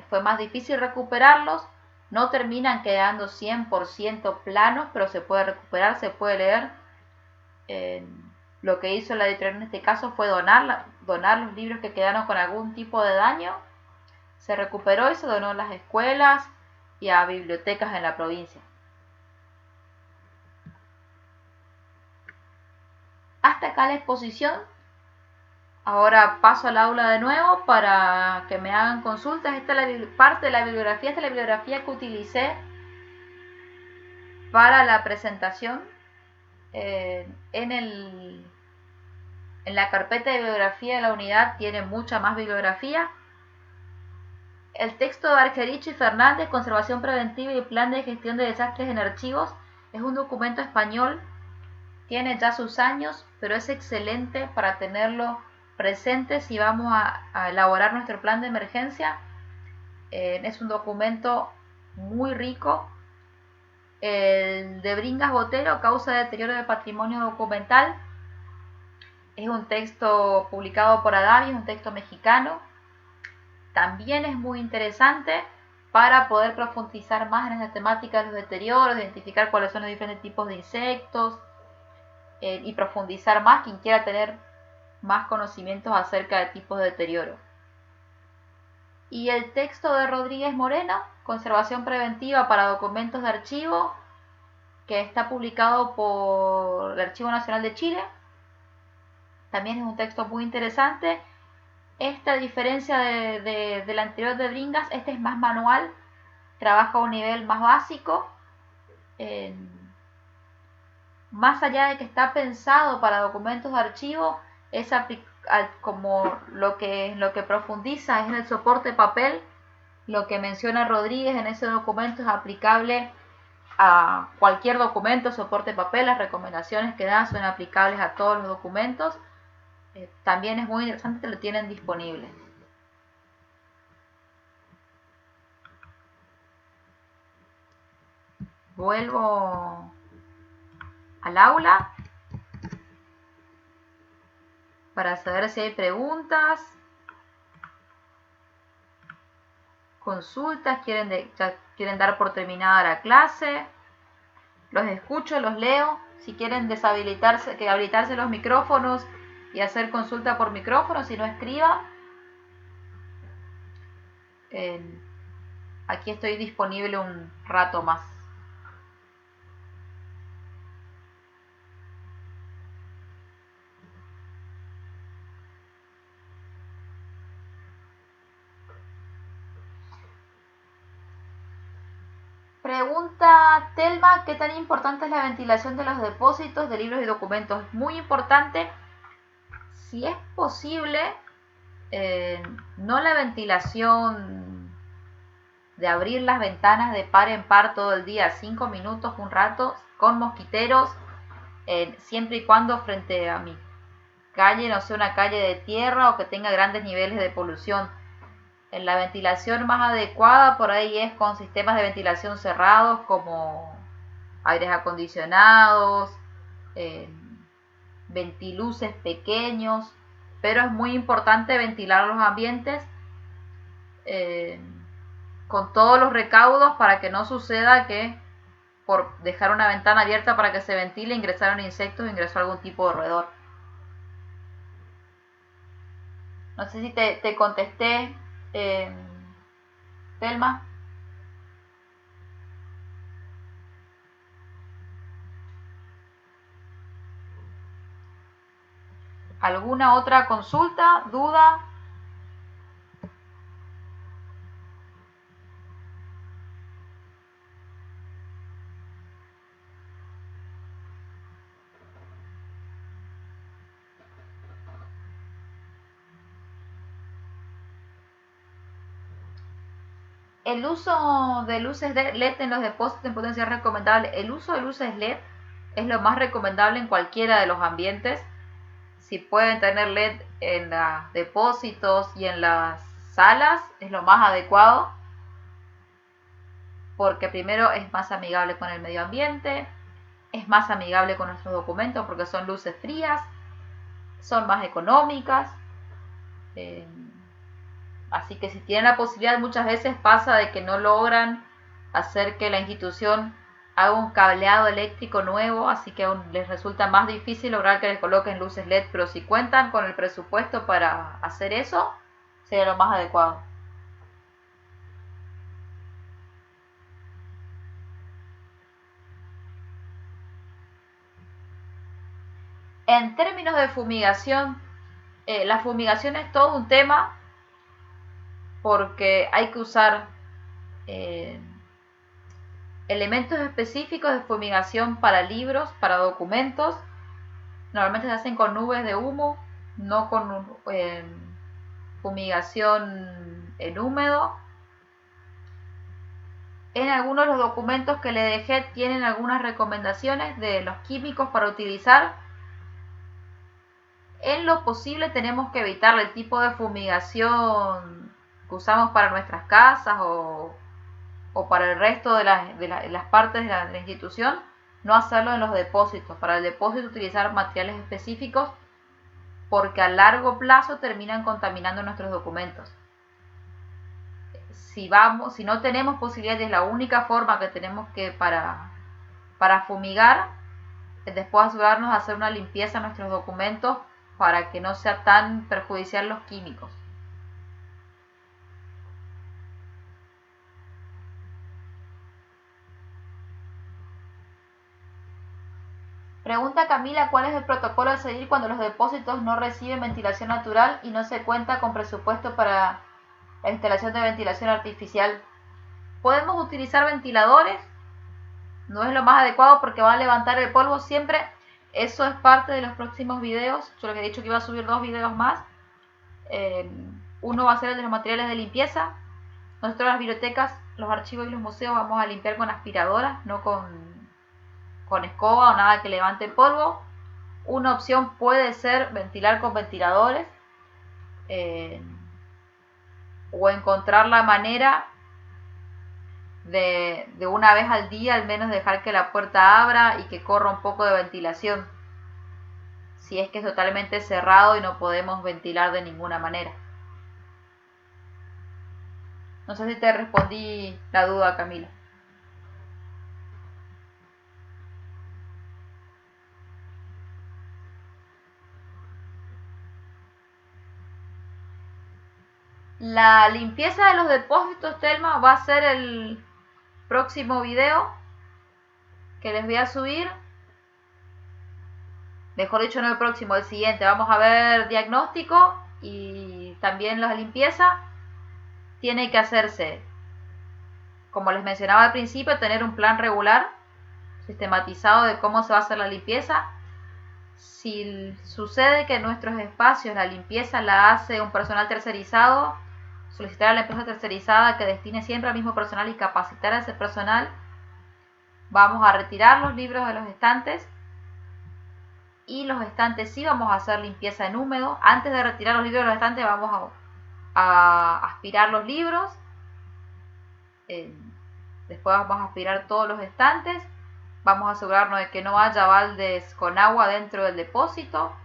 A: fue más difícil recuperarlos. No terminan quedando 100% planos, pero se puede recuperar, se puede leer. Lo que hizo la editorial en este caso fue donar los libros que quedaron con algún tipo de daño. Se recuperó y se donó a las escuelas y a bibliotecas en la provincia. Hasta acá la exposición. Ahora paso al aula de nuevo para que me hagan consultas. Esta es la parte de la bibliografía. Esta es la bibliografía que utilicé para la presentación. En la carpeta de bibliografía de la unidad tiene mucha más bibliografía. El texto de Argerich y Fernández, Conservación Preventiva y Plan de Gestión de Desastres en Archivos, es un documento español. Tiene ya sus años, pero es excelente para tenerlo presente si vamos a elaborar nuestro plan de emergencia. Es un documento muy rico. El de Bringas Botero, Causa de Deterioro del Patrimonio Documental, es un texto publicado por Adavi, es un texto mexicano. También es muy interesante para poder profundizar más en esta temática de los deterioros, identificar cuáles son los diferentes tipos de insectos y profundizar más quien quiera tener más conocimientos acerca de tipos de deterioro. Y el texto de Rodríguez Moreno, Conservación Preventiva para Documentos de Archivo, que está publicado por el Archivo Nacional de Chile. También es un texto muy interesante. Esta diferencia del anterior de Bringas, este es más manual, trabaja a un nivel más básico. Más allá de que está pensado para documentos de archivo, es como lo que profundiza es en el soporte papel. Lo que menciona Rodríguez en ese documento es aplicable a cualquier documento, soporte papel. Las recomendaciones que da son aplicables a todos los documentos. También es muy interesante, lo tienen disponible. Vuelvo al aula para saber si hay preguntas, consultas, ya quieren dar por terminada la clase. Los escucho, los leo. Si quieren deshabilitarse, que habilitarse los micrófonos y hacer consulta por micrófono, si no escriba. Aquí estoy disponible un rato más. Pregunta Telma, ¿qué tan importante es la ventilación de los depósitos de libros y documentos? Muy importante. Si es posible, no la ventilación de abrir las ventanas de par en par todo el día, 5 minutos, un rato, con mosquiteros, siempre y cuando frente a mi calle no sea una calle de tierra o que tenga grandes niveles de polución. La ventilación más adecuada por ahí es con sistemas de ventilación cerrados como aires acondicionados, ventiluces pequeños, pero es muy importante ventilar los ambientes con todos los recaudos para que no suceda que por dejar una ventana abierta para que se ventile ingresaron insectos o ingresó algún tipo de roedor. No sé si te contesté, Telma. ¿Alguna otra consulta, duda? El uso de luces LED en los depósitos en potencia es recomendable. El uso de luces LED es lo más recomendable en cualquiera de los ambientes. Si pueden tener LED en los depósitos y en las salas, es lo más adecuado. Porque primero es más amigable con el medio ambiente, es más amigable con nuestros documentos porque son luces frías, son más económicas. Así que si tienen la posibilidad, muchas veces pasa de que no logran hacer que la institución haga un cableado eléctrico nuevo, así que aún les resulta más difícil lograr que les coloquen luces LED, pero si cuentan con el presupuesto para hacer eso, sería lo más adecuado. En términos de fumigación, la fumigación es todo un tema porque hay que usar elementos específicos de fumigación para libros, para documentos. Normalmente se hacen con nubes de humo, no con fumigación en húmedo. En algunos de los documentos que le dejé tienen algunas recomendaciones de los químicos para utilizar. En lo posible tenemos que evitar el tipo de fumigación que usamos para nuestras casas o para el resto de las partes de la institución, no hacerlo en los depósitos. Para el depósito utilizar materiales específicos porque a largo plazo terminan contaminando nuestros documentos. Si no tenemos posibilidades, es la única forma que tenemos que para fumigar, es después asegurarnos de hacer una limpieza en nuestros documentos para que no sea tan perjudicial los químicos. Pregunta Camila, ¿cuál es el protocolo a seguir cuando los depósitos no reciben ventilación natural y no se cuenta con presupuesto para la instalación de ventilación artificial? Podemos utilizar ventiladores, no es lo más adecuado porque va a levantar el polvo siempre. Eso es parte de los próximos videos. Yo les he dicho que iba a subir 2 videos más. Uno va a ser el de los materiales de limpieza. Nosotros las bibliotecas, los archivos y los museos vamos a limpiar con aspiradoras, no con escoba o nada que levante el polvo. Una opción puede ser ventilar con ventiladores o encontrar la manera de una vez al día al menos dejar que la puerta abra y que corra un poco de ventilación, si es que es totalmente cerrado y no podemos ventilar de ninguna manera. No sé si te respondí la duda, Camila. La limpieza de los depósitos, Telma, va a ser el próximo video que les voy a subir. Mejor dicho, no el próximo, el siguiente. Vamos a ver diagnóstico y también la limpieza. Tiene que hacerse, como les mencionaba al principio, tener un plan regular, sistematizado de cómo se va a hacer la limpieza. Si sucede que en nuestros espacios la limpieza la hace un personal tercerizado, solicitar a la empresa tercerizada que destine siempre al mismo personal y capacitar a ese personal. Vamos a retirar los libros de los estantes, y los estantes sí vamos a hacer limpieza en húmedo. Antes de retirar los libros de los estantes vamos a aspirar los libros. Después vamos a aspirar todos los estantes. Vamos a asegurarnos de que no haya baldes con agua dentro del depósito.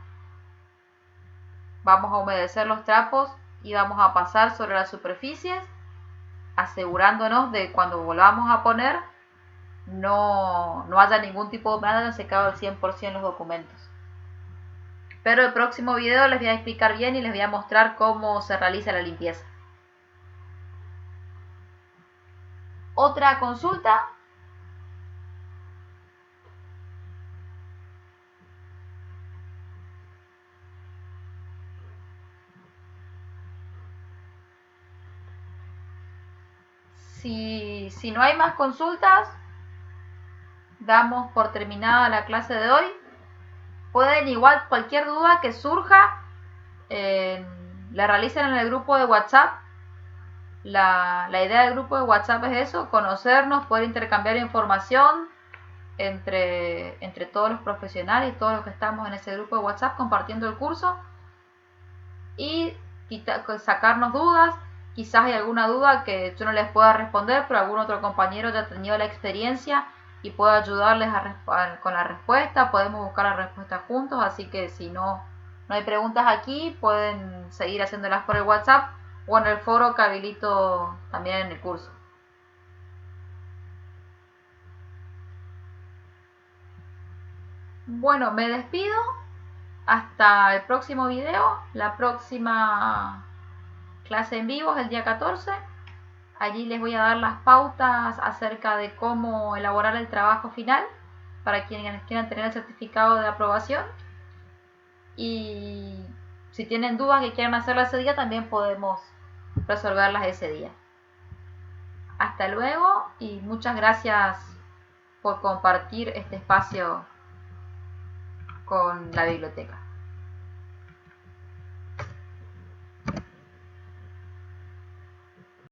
A: Vamos a humedecer los trapos y vamos a pasar sobre las superficies, asegurándonos de cuando volvamos a poner no haya ningún tipo de humedad, secado al 100% los documentos. Pero el próximo video les voy a explicar bien y les voy a mostrar cómo se realiza la limpieza. Otra consulta. Si no hay más consultas, damos por terminada la clase de hoy. Pueden igual cualquier duda que surja, la realicen en el grupo de WhatsApp. La idea del grupo de WhatsApp es eso, conocernos, poder intercambiar información entre todos los profesionales y todos los que estamos en ese grupo de WhatsApp compartiendo el curso, y sacarnos dudas. Quizás hay alguna duda que yo no les pueda responder, pero algún otro compañero ya ha tenido la experiencia y puede ayudarles con la respuesta. Podemos buscar la respuesta juntos, así que si no hay preguntas aquí, pueden seguir haciéndolas por el WhatsApp o en el foro que habilito también en el curso. Bueno, me despido. Hasta el próximo video. La próxima clase en vivo es el día 14. Allí les voy a dar las pautas acerca de cómo elaborar el trabajo final para quienes quieran tener el certificado de aprobación. Y si tienen dudas que quieran hacerlo ese día, también podemos resolverlas ese día. Hasta luego y muchas gracias por compartir este espacio con la biblioteca.